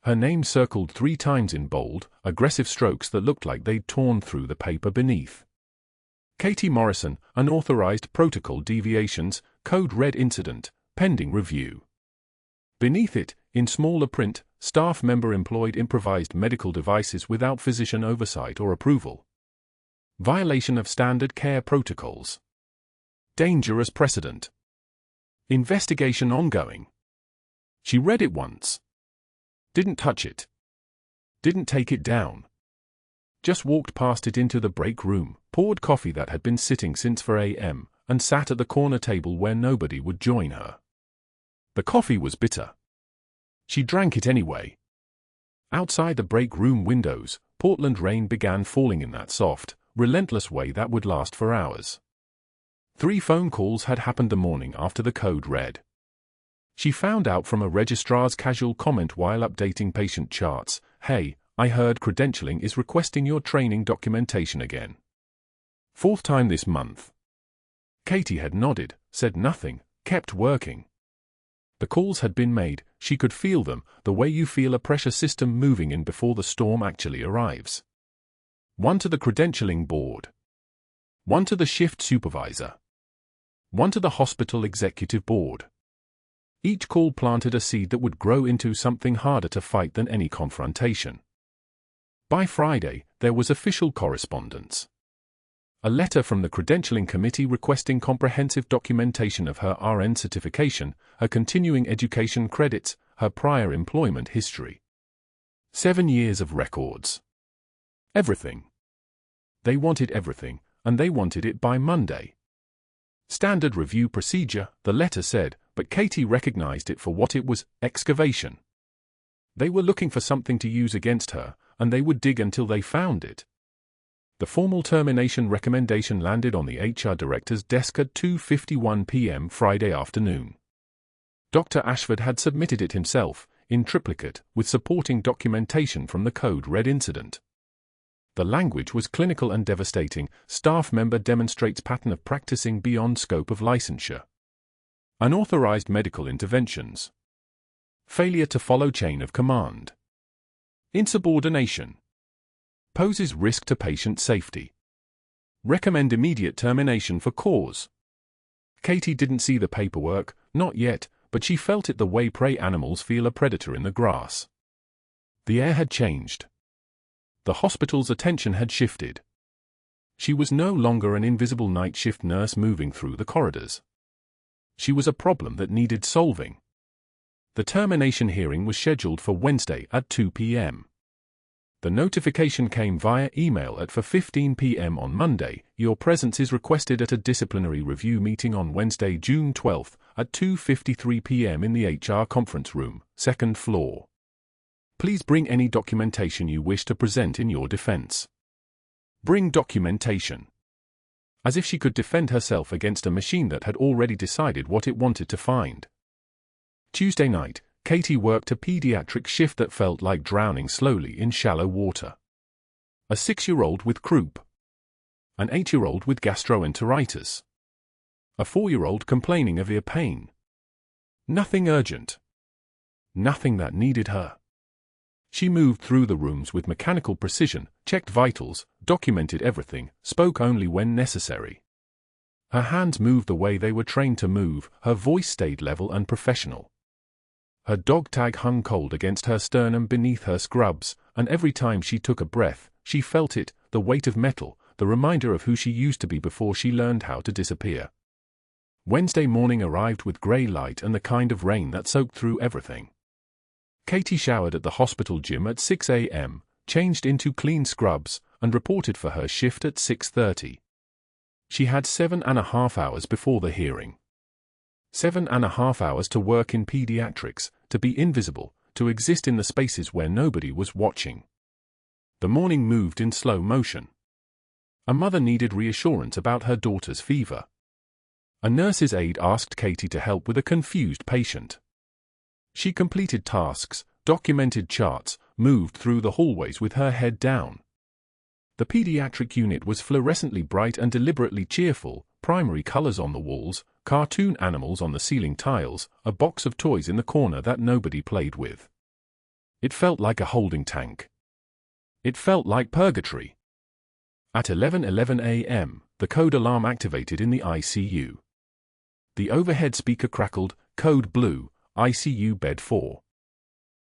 Speaker 1: Her name circled 3 times in bold, aggressive strokes that looked like they'd torn through the paper beneath. Katie Morrison, unauthorized protocol deviations, code red incident, pending review. Beneath it, in smaller print, staff member employed improvised medical devices without physician oversight or approval. Violation of standard care protocols. Dangerous precedent. Investigation ongoing. She read it once. Didn't touch it. Didn't take it down. Just walked past it into the break room, poured coffee that had been sitting since 4 a.m., and sat at the corner table where nobody would join her. The coffee was bitter. She drank it anyway. Outside the break room windows, Portland rain began falling in that soft, relentless way that would last for hours. 3 phone calls had happened the morning after the code red. She found out from a registrar's casual comment while updating patient charts, "Hey, I heard credentialing is requesting your training documentation again. 4th time this month." Katie had nodded, said nothing, kept working. The calls had been made, she could feel them, the way you feel a pressure system moving in before the storm actually arrives. 1 to the credentialing board. 1 to the shift supervisor. 1 to the hospital executive board. Each call planted a seed that would grow into something harder to fight than any confrontation. By Friday, there was official correspondence. A letter from the credentialing committee requesting comprehensive documentation of her RN certification, her continuing education credits, her prior employment history. 7 years of records. Everything. They wanted everything, and they wanted it by Monday. Standard review procedure, the letter said, but Katie recognized it for what it was: excavation. They were looking for something to use against her, and they would dig until they found it. The formal termination recommendation landed on the HR director's desk at 2:51 p.m. Friday afternoon. Dr. Ashford had submitted it himself, in triplicate, with supporting documentation from the Code Red incident. The language was clinical and devastating. Staff member demonstrates pattern of practicing beyond scope of licensure. Unauthorized medical interventions. Failure to follow chain of command. Insubordination. Poses risk to patient safety. Recommend immediate termination for cause. Katie didn't see the paperwork, not yet, but she felt it the way prey animals feel a predator in the grass. The air had changed. The hospital's attention had shifted. She was no longer an invisible night shift nurse moving through the corridors. She was a problem that needed solving. The termination hearing was scheduled for Wednesday at 2 p.m. The notification came via email at 4:15 p.m. on Monday. Your presence is requested at a disciplinary review meeting on Wednesday, June 12th, at 2:53 p.m. in the HR conference room, 2nd floor. Please bring any documentation you wish to present in your defense. Bring documentation. As if she could defend herself against a machine that had already decided what it wanted to find. Tuesday night, Katie worked a pediatric shift that felt like drowning slowly in shallow water. A 6-year-old with croup. An 8-year-old with gastroenteritis. A 4-year-old complaining of ear pain. Nothing urgent. Nothing that needed her. She moved through the rooms with mechanical precision, checked vitals, documented everything, spoke only when necessary. Her hands moved the way they were trained to move, her voice stayed level and professional. Her dog tag hung cold against her sternum beneath her scrubs, and every time she took a breath, she felt it, the weight of metal, the reminder of who she used to be before she learned how to disappear. Wednesday morning arrived with grey light and the kind of rain that soaked through everything. Katie showered at the hospital gym at 6 a.m., changed into clean scrubs, and reported for her shift at 6:30. She had 7.5 hours before the hearing. 7.5 hours to work in pediatrics, to be invisible, to exist in the spaces where nobody was watching. The morning moved in slow motion. A mother needed reassurance about her daughter's fever. A nurse's aide asked Katie to help with a confused patient. She completed tasks, documented charts, moved through the hallways with her head down. The pediatric unit was fluorescently bright and deliberately cheerful, primary colors on the walls, cartoon animals on the ceiling tiles, a box of toys in the corner that nobody played with. It felt like a holding tank. It felt like purgatory. At 11:11 a.m., the code alarm activated in the ICU. The overhead speaker crackled, "Code Blue, ICU Bed 4.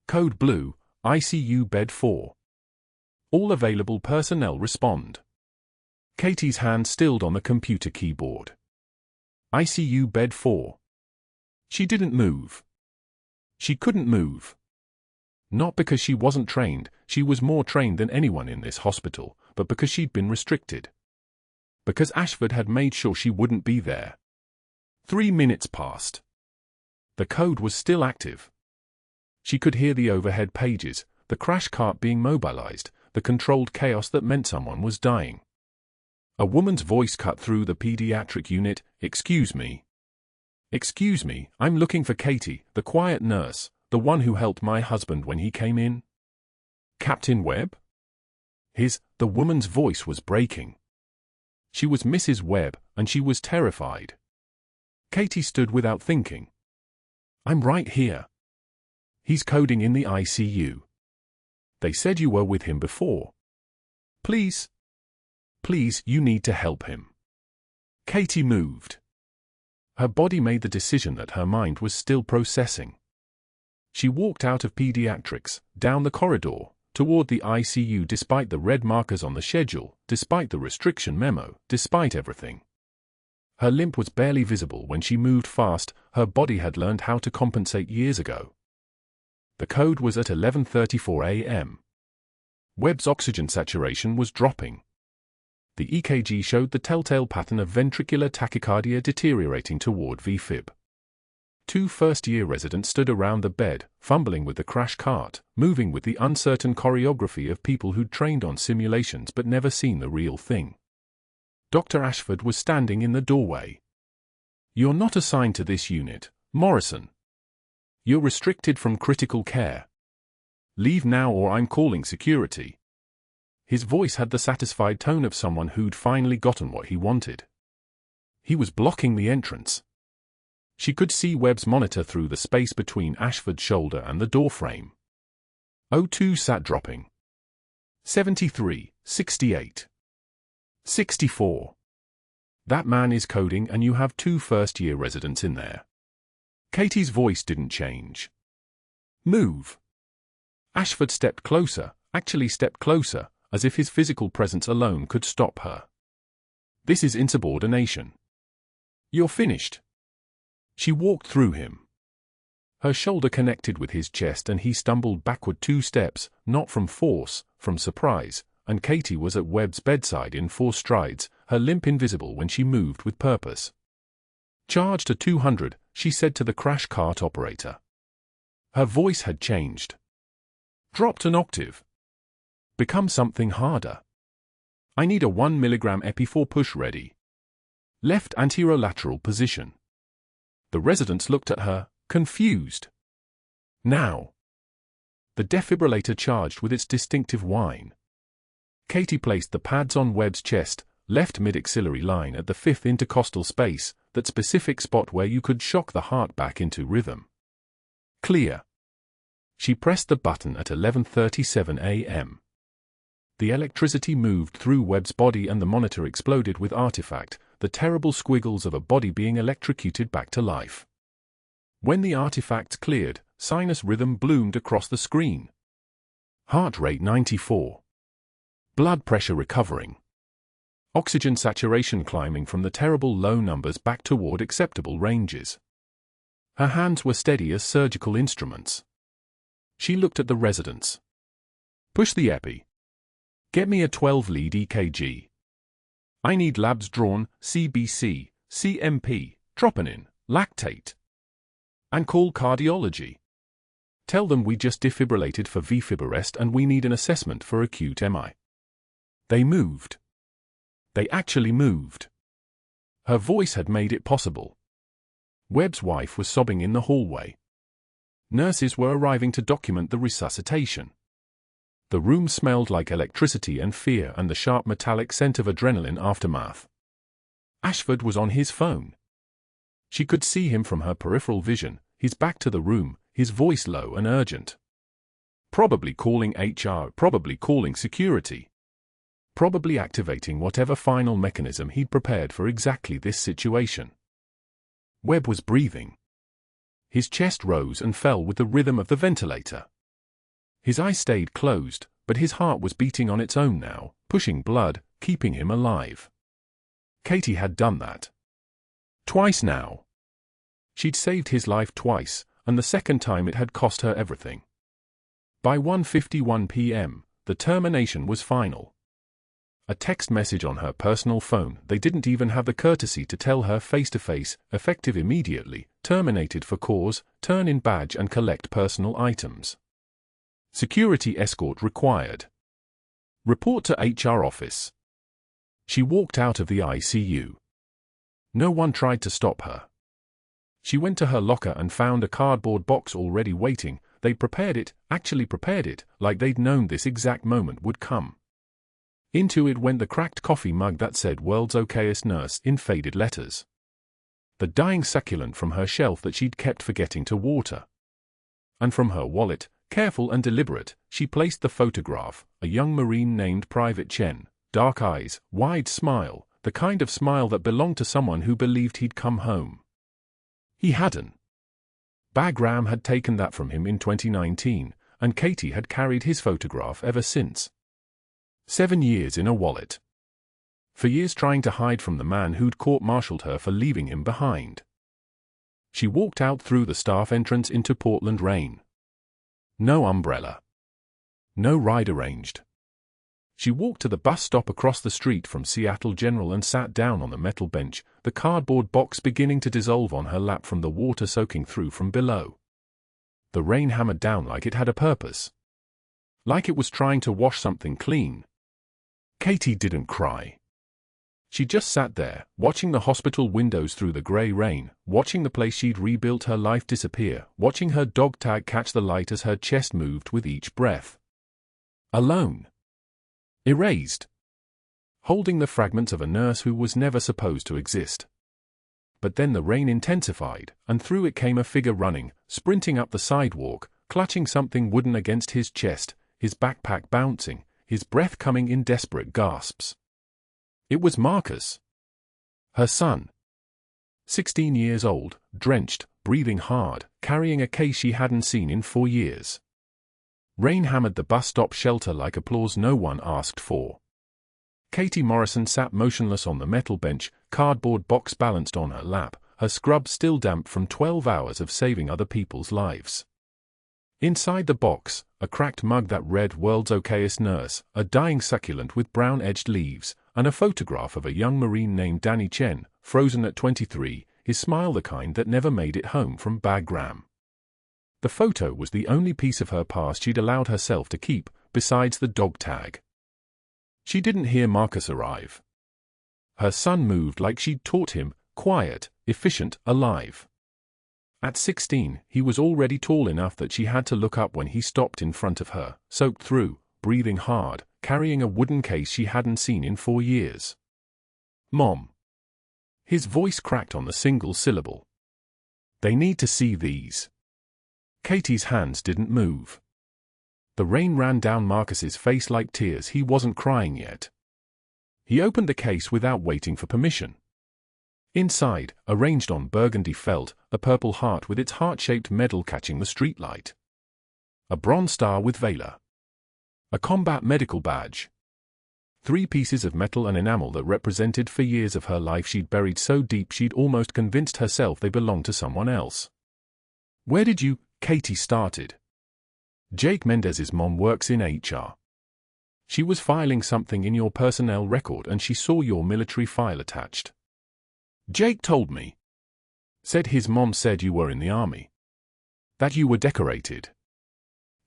Speaker 1: Code Blue, ICU Bed 4. All available personnel respond." Katie's hand stilled on the computer keyboard. ICU Bed 4. She didn't move. She couldn't move. Not because she wasn't trained, she was more trained than anyone in this hospital, but because she'd been restricted. Because Ashford had made sure she wouldn't be there. 3 minutes passed. The code was still active. She could hear the overhead pages, the crash cart being mobilized, the controlled chaos that meant someone was dying. A woman's voice cut through the pediatric unit. "Excuse me. Excuse me, I'm looking for Katie, the quiet nurse, the one who helped my husband when he came in." "Captain Webb?" The woman's voice was breaking. She was Mrs. Webb, and she was terrified. Katie stood without thinking. "I'm right here. He's coding in the ICU. They said you were with him before. Please. Please, you need to help him." Katie moved. Her body made the decision that her mind was still processing. She walked out of pediatrics, down the corridor, toward the ICU despite the red markers on the schedule, despite the restriction memo, despite everything. Her limp was barely visible when she moved fast. Her body had learned how to compensate years ago. The code was at 11:34 a.m. Webb's oxygen saturation was dropping. The EKG showed the telltale pattern of ventricular tachycardia deteriorating toward VFib. 2 first-year residents stood around the bed, fumbling with the crash cart, moving with the uncertain choreography of people who'd trained on simulations but never seen the real thing. Dr. Ashford was standing in the doorway. "You're not assigned to this unit, Morrison. You're restricted from critical care. Leave now or I'm calling security." His voice had the satisfied tone of someone who'd finally gotten what he wanted. He was blocking the entrance. She could see Webb's monitor through the space between Ashford's shoulder and the doorframe. O2 sat dropping. 73, 68. 64. That man is coding and you have 2 first-year residents in there. Katie's voice didn't change. "Move." Ashford stepped closer, actually stepped closer, as if his physical presence alone could stop her. "This is insubordination. You're finished." She walked through him. Her shoulder connected with his chest and he stumbled backward 2 steps, not from force, from surprise, and Katie was at Webb's bedside in 4 strides, her limp invisible when she moved with purpose. "Charge to 200, she said to the crash cart operator. Her voice had changed. Dropped an octave. Become something harder. "I need a 1 mg epi4 push ready. Left anterolateral position." The residents looked at her, confused. "Now." The defibrillator charged with its distinctive whine. Katie placed the pads on Webb's chest, left mid-axillary line at the 5th intercostal space, that specific spot where you could shock the heart back into rhythm. "Clear." She pressed the button at 11:37 a.m. The electricity moved through Webb's body and the monitor exploded with artifact, the terrible squiggles of a body being electrocuted back to life. When the artifacts cleared, sinus rhythm bloomed across the screen. Heart rate 94. Blood pressure recovering. Oxygen saturation climbing from the terrible low numbers back toward acceptable ranges. Her hands were steady as surgical instruments. She looked at the residents. "Push the epi. Get me a 12-lead EKG. I need labs drawn, CBC, CMP, troponin, lactate. And call cardiology. Tell them we just defibrillated for VFib arrest and we need an assessment for acute MI." They moved. They actually moved. Her voice had made it possible. Webb's wife was sobbing in the hallway. Nurses were arriving to document the resuscitation. The room smelled like electricity and fear and the sharp metallic scent of adrenaline aftermath. Ashford was on his phone. She could see him from her peripheral vision, his back to the room, his voice low and urgent. Probably calling HR, probably calling security. Probably activating whatever final mechanism he'd prepared for exactly this situation. Webb was breathing. His chest rose and fell with the rhythm of the ventilator. His eyes stayed closed, but his heart was beating on its own now, pushing blood, keeping him alive. Katie had done that. Twice now. She'd saved his life twice, and the second time it had cost her everything. By 1:51 p.m., the termination was final. A text message on her personal phone, they didn't even have the courtesy to tell her face-to-face, effective immediately, terminated for cause, turn in badge and collect personal items. Security escort required. Report to HR office. She walked out of the ICU. No one tried to stop her. She went to her locker and found a cardboard box already waiting. They prepared it, actually prepared it, like they'd known this exact moment would come. Into it went the cracked coffee mug that said "World's Okayest Nurse" in faded letters. The dying succulent from her shelf that she'd kept forgetting to water. And from her wallet, careful and deliberate, she placed the photograph, a young Marine named Private Chen, dark eyes, wide smile, the kind of smile that belonged to someone who believed he'd come home. He hadn't. Bagram had taken that from him in 2019, and Katie had carried his photograph ever since. 7 years in a wallet. For years trying to hide from the man who'd court-martialed her for leaving him behind. She walked out through the staff entrance into Portland rain. No umbrella. No ride arranged. She walked to the bus stop across the street from Seattle General and sat down on the metal bench, the cardboard box beginning to dissolve on her lap from the water soaking through from below. The rain hammered down like it had a purpose. Like it was trying to wash something clean. Katie didn't cry. She just sat there, watching the hospital windows through the grey rain, watching the place she'd rebuilt her life disappear, watching her dog tag catch the light as her chest moved with each breath. Alone. Erased. Holding the fragments of a nurse who was never supposed to exist. But then the rain intensified, and through it came a figure running, sprinting up the sidewalk, clutching something wooden against his chest, his backpack bouncing, his breath coming in desperate gasps. It was Marcus. Her son. 16 years old, drenched, breathing hard, carrying a case she hadn't seen in 4 years. Rain hammered the bus stop shelter like applause no one asked for. Katie Morrison sat motionless on the metal bench, cardboard box balanced on her lap, her scrub still damp from 12 hours of saving other people's lives. Inside the box, a cracked mug that read "World's Okayest Nurse," a dying succulent with brown-edged leaves, and a photograph of a young Marine named Danny Chen, frozen at 23, his smile the kind that never made it home from Bagram. The photo was the only piece of her past she'd allowed herself to keep, besides the dog tag. She didn't hear Marcus arrive. Her son moved like she'd taught him, quiet, efficient, alive. At 16, he was already tall enough that she had to look up when he stopped in front of her, soaked through, breathing hard, carrying a wooden case she hadn't seen in 4 years. "Mom." His voice cracked on the single syllable. "They need to see these." Katie's hands didn't move. The rain ran down Marcus's face like tears. He wasn't crying yet. He opened the case without waiting for permission. Inside, arranged on burgundy felt, a purple heart with its heart-shaped medal catching the streetlight. A bronze star with Valor. A combat medical badge. 3 pieces of metal and enamel that represented for years of her life she'd buried so deep she'd almost convinced herself they belonged to someone else. "Where did you?" Katie started. "Jake Mendez's mom works in HR. She was filing something in your personnel record and she saw your military file attached. Jake told me. Said his mom said you were in the army. That you were decorated.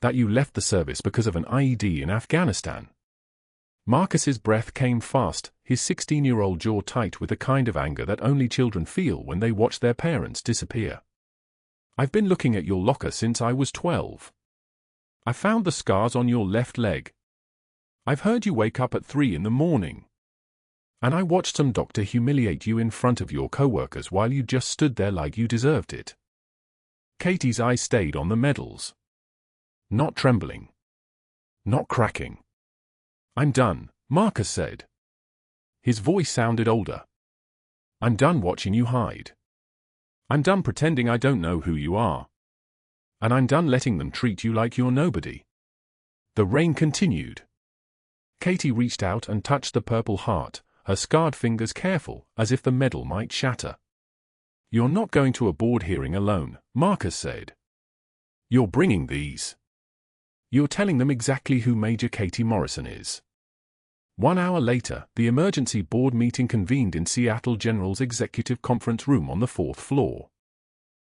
Speaker 1: That you left the service because of an IED in Afghanistan." Marcus's breath came fast, his 16-year-old jaw tight with the kind of anger that only children feel when they watch their parents disappear. "I've been looking at your locker since I was 12. I found the scars on your left leg. I've heard you wake up at 3 in the morning. And I watched some doctor humiliate you in front of your coworkers while you just stood there like you deserved it." Katie's eyes stayed on the medals. Not trembling. Not cracking. "I'm done," Marcus said. His voice sounded older. "I'm done watching you hide. I'm done pretending I don't know who you are. And I'm done letting them treat you like you're nobody." The rain continued. Katie reached out and touched the purple heart, her scarred fingers careful, as if the medal might shatter. "You're not going to a board hearing alone," Marcus said. "You're bringing these. You're telling them exactly who Major Katie Morrison is." 1 hour later, the emergency board meeting convened in Seattle General's executive conference room on the 4th floor.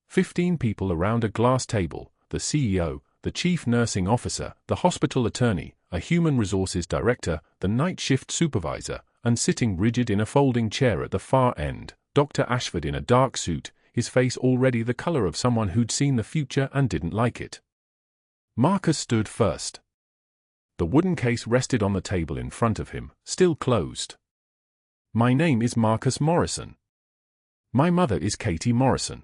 Speaker 1: 15 people around a glass table, the CEO, the chief nursing officer, the hospital attorney, a human resources director, the night shift supervisor, and sitting rigid in a folding chair at the far end, Dr. Ashford in a dark suit, his face already the color of someone who'd seen the future and didn't like it. Marcus stood first. The wooden case rested on the table in front of him, still closed. "My name is Marcus Morrison. My mother is Katie Morrison.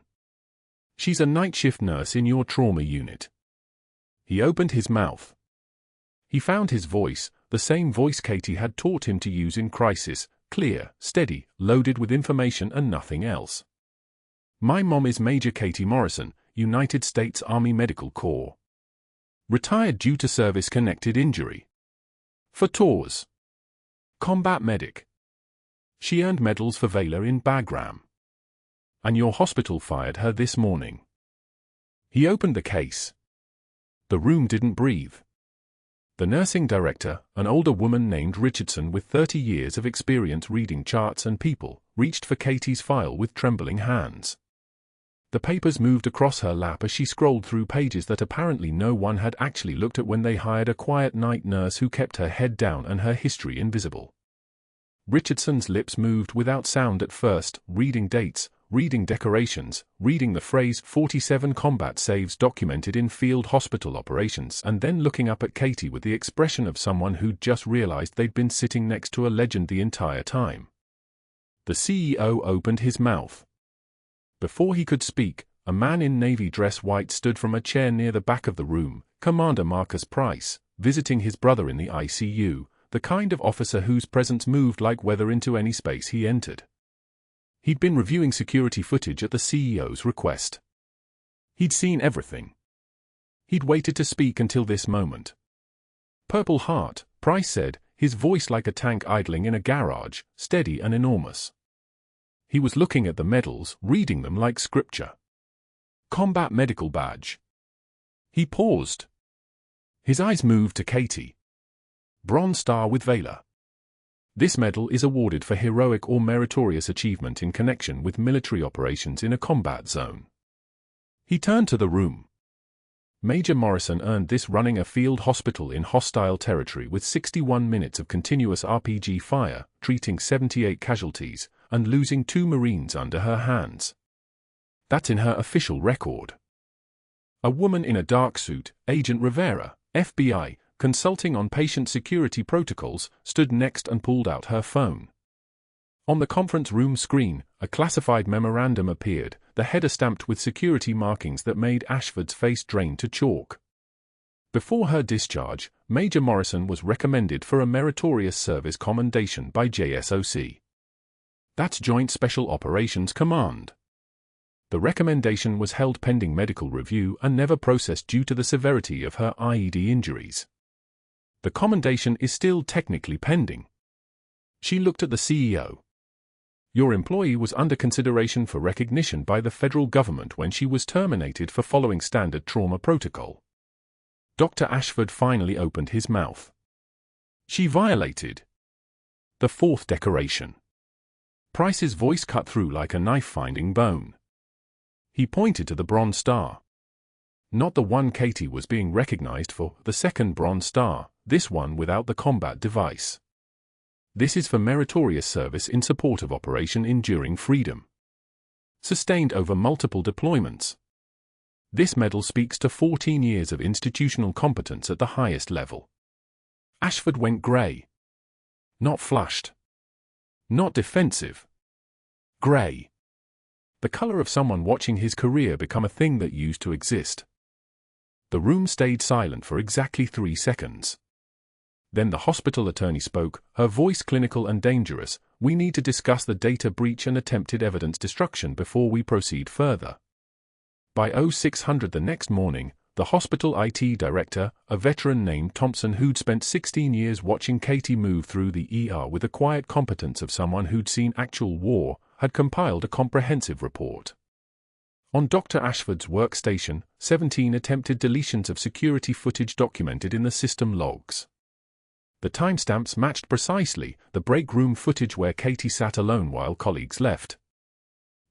Speaker 1: She's a night shift nurse in your trauma unit." He opened his mouth. He found his voice, the same voice Katie had taught him to use in crisis, clear, steady, loaded with information and nothing else. My mom is Major Katie Morrison, United States Army Medical Corps. Retired due to service-connected injury. For tours. Combat medic. She earned medals for valor in Bagram. And your hospital fired her this morning. He opened the case. The room didn't breathe. The nursing director, an older woman named Richardson with 30 years of experience reading charts and people, reached for Katie's file with trembling hands. The papers moved across her lap as she scrolled through pages that apparently no one had actually looked at when they hired a quiet night nurse who kept her head down and her history invisible. Richardson's lips moved without sound at first, reading dates, reading decorations, reading the phrase 47 combat saves documented in field hospital operations, and then looking up at Katie with the expression of someone who'd just realized they'd been sitting next to a legend the entire time. The CEO opened his mouth. Before he could speak, a man in navy dress white stood from a chair near the back of the room, Commander Marcus Price, visiting his brother in the ICU, the kind of officer whose presence moved like weather into any space he entered. He'd been reviewing security footage at the CEO's request. He'd seen everything. He'd waited to speak until this moment. Purple Heart, Price said, his voice like a tank idling in a garage, steady and enormous. He was looking at the medals, reading them like scripture. Combat Medical Badge. He paused. His eyes moved to Katie. Bronze Star with Valor. This medal is awarded for heroic or meritorious achievement in connection with military operations in a combat zone. He turned to the room. Major Morrison earned this running a field hospital in hostile territory with 61 minutes of continuous RPG fire, treating 78 casualties, and losing 2 Marines under her hands. That's in her official record. A woman in a dark suit, Agent Rivera, FBI, consulting on patient security protocols, stood next and pulled out her phone. On the conference room screen, a classified memorandum appeared, the header stamped with security markings that made Ashford's face drain to chalk. Before her discharge, Major Morrison was recommended for a meritorious service commendation by JSOC. That's Joint Special Operations Command. The recommendation was held pending medical review and never processed due to the severity of her IED injuries. The commendation is still technically pending. She looked at the CEO. Your employee was under consideration for recognition by the federal government when she was terminated for following standard trauma protocol. Dr. Ashford finally opened his mouth. She violated the 4th decoration. Price's voice cut through like a knife finding bone. He pointed to the Bronze Star. Not the one Katie was being recognized for, the 2nd Bronze Star, this one without the combat device. This is for meritorious service in support of Operation Enduring Freedom. Sustained over multiple deployments. This medal speaks to 14 years of institutional competence at the highest level. Ashford went grey. Not flushed. Not defensive. Grey. The color of someone watching his career become a thing that used to exist. The room stayed silent for exactly 3 seconds. Then the hospital attorney spoke, her voice clinical and dangerous. We need to discuss the data breach and attempted evidence destruction before we proceed further. By 0600 the next morning, the hospital IT director, a veteran named Thompson who'd spent 16 years watching Katie move through the ER with the quiet competence of someone who'd seen actual war, had compiled a comprehensive report. On Dr. Ashford's workstation, 17 attempted deletions of security footage documented in the system logs. The timestamps matched precisely the break room footage where Katie sat alone while colleagues left.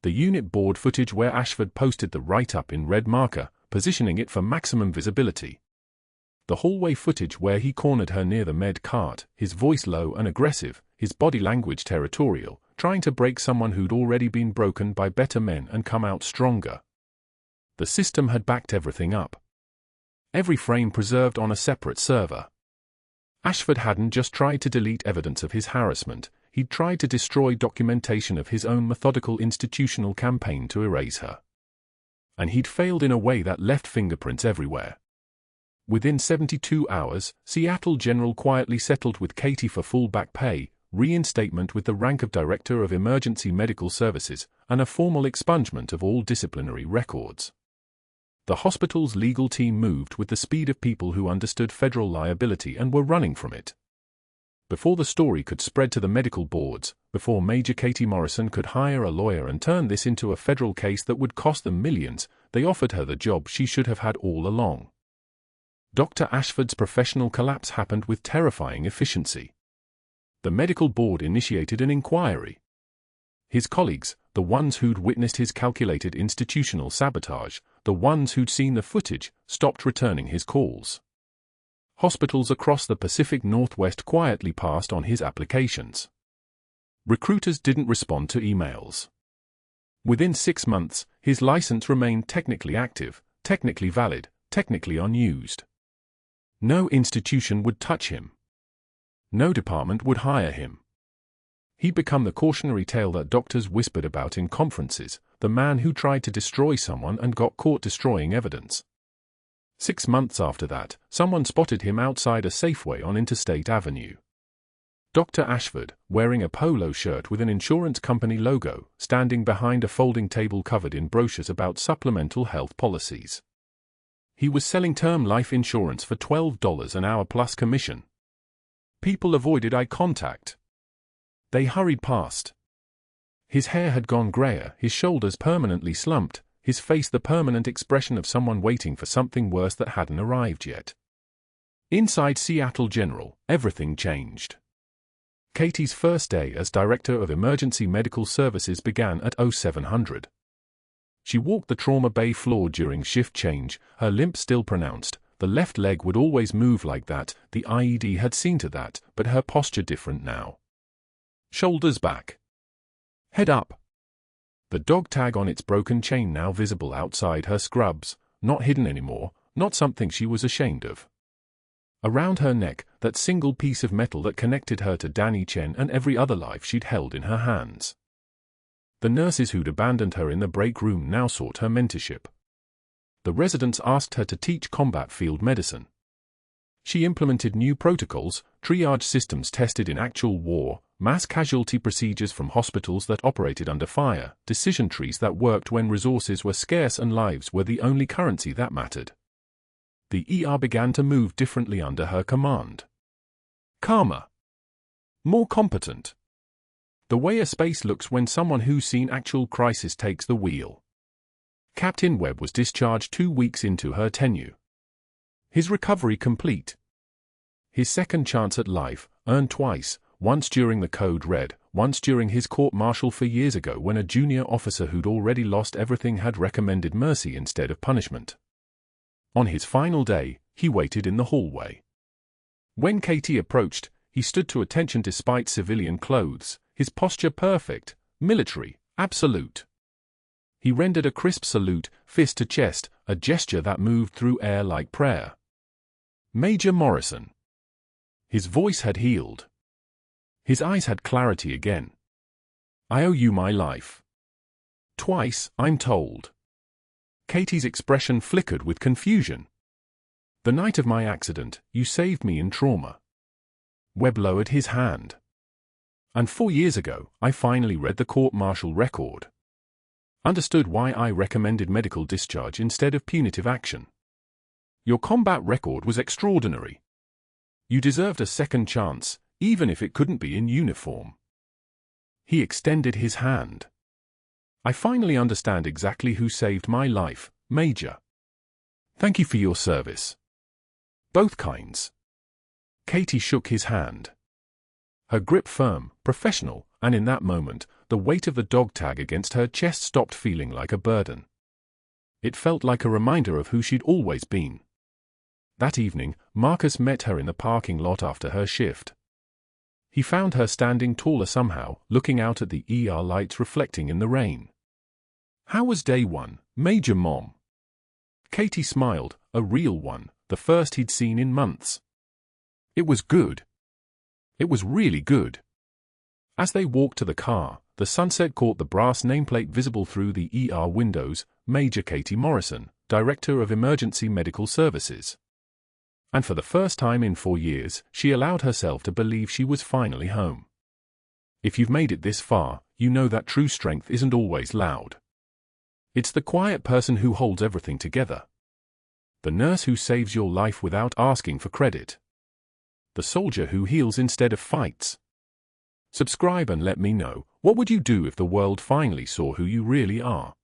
Speaker 1: The unit board footage where Ashford posted the write-up in red marker, positioning it for maximum visibility. The hallway footage where he cornered her near the med cart, his voice low and aggressive, his body language territorial, trying to break someone who'd already been broken by better men and come out stronger. The system had backed everything up. Every frame preserved on a separate server. Ashford hadn't just tried to delete evidence of his harassment, he'd tried to destroy documentation of his own methodical institutional campaign to erase her. And he'd failed in a way that left fingerprints everywhere. Within 72 hours, Seattle General quietly settled with Katie for full back pay, reinstatement with the rank of Director of Emergency Medical Services, and a formal expungement of all disciplinary records. The hospital's legal team moved with the speed of people who understood federal liability and were running from it. Before the story could spread to the medical boards, before Major Katie Morrison could hire a lawyer and turn this into a federal case that would cost them millions, they offered her the job she should have had all along. Dr. Ashford's professional collapse happened with terrifying efficiency. The medical board initiated an inquiry. His colleagues, the ones who'd witnessed his calculated institutional sabotage, the ones who'd seen the footage, stopped returning his calls. Hospitals across the Pacific Northwest quietly passed on his applications. Recruiters didn't respond to emails. Within 6 months, his license remained technically active, technically valid, technically unused. No institution would touch him. No department would hire him. He'd become the cautionary tale that doctors whispered about in conferences, the man who tried to destroy someone and got caught destroying evidence. 6 months after that, someone spotted him outside a Safeway on Interstate Avenue. Dr. Ashford, wearing a polo shirt with an insurance company logo, standing behind a folding table covered in brochures about supplemental health policies. He was selling term life insurance for $12 an hour plus commission. People avoided eye contact. They hurried past. His hair had gone grayer, his shoulders permanently slumped, his face the permanent expression of someone waiting for something worse that hadn't arrived yet. Inside Seattle General, everything changed. Katie's first day as Director of Emergency Medical Services began at 0700. She walked the trauma bay floor during shift change, her limp still pronounced. The left leg would always move like that, the IED had seen to that, but her posture different now. Shoulders back. Head up. The dog tag on its broken chain now visible outside her scrubs, not hidden anymore, not something she was ashamed of. Around her neck, that single piece of metal that connected her to Danny Chen and every other life she'd held in her hands. The nurses who'd abandoned her in the break room now sought her mentorship. The residents asked her to teach combat field medicine. She implemented new protocols, triage systems tested in actual war, mass casualty procedures from hospitals that operated under fire, decision trees that worked when resources were scarce and lives were the only currency that mattered. The ER began to move differently under her command. Calmer. More competent. The way a space looks when someone who's seen actual crisis takes the wheel. Captain Webb was discharged 2 weeks into her tenure. His recovery complete. His second chance at life, earned twice, once during the Code Red, once during his court-martial 4 years ago when a junior officer who'd already lost everything had recommended mercy instead of punishment. On his final day, he waited in the hallway. When Katie approached, he stood to attention despite civilian clothes, his posture perfect, military, absolute. He rendered a crisp salute, fist to chest, a gesture that moved through air like prayer. Major Morrison. His voice had healed. His eyes had clarity again. I owe you my life. Twice, I'm told. Katie's expression flickered with confusion. The night of my accident, you saved me in trauma. Webb lowered his hand. And 4 years ago, I finally read the court-martial record. Understood why I recommended medical discharge instead of punitive action. Your combat record was extraordinary. You deserved a second chance, even if it couldn't be in uniform. He extended his hand. I finally understand exactly who saved my life, Major. Thank you for your service. Both kinds. Katie shook his hand. Her grip firm, professional, and in that moment, the weight of the dog tag against her chest stopped feeling like a burden. It felt like a reminder of who she'd always been. That evening, Marcus met her in the parking lot after her shift. He found her standing taller somehow, looking out at the ER lights reflecting in the rain. How was day one, Major Mom? Katie smiled, a real one, the first he'd seen in months. It was good. It was really good. As they walked to the car, the sunset caught the brass nameplate visible through the ER windows, Major Katie Morrison, Director of Emergency Medical Services. And for the first time in 4 years, she allowed herself to believe she was finally home. If you've made it this far, you know that true strength isn't always loud. It's the quiet person who holds everything together. The nurse who saves your life without asking for credit. The soldier who heals instead of fights. Subscribe and let me know, what would you do if the world finally saw who you really are?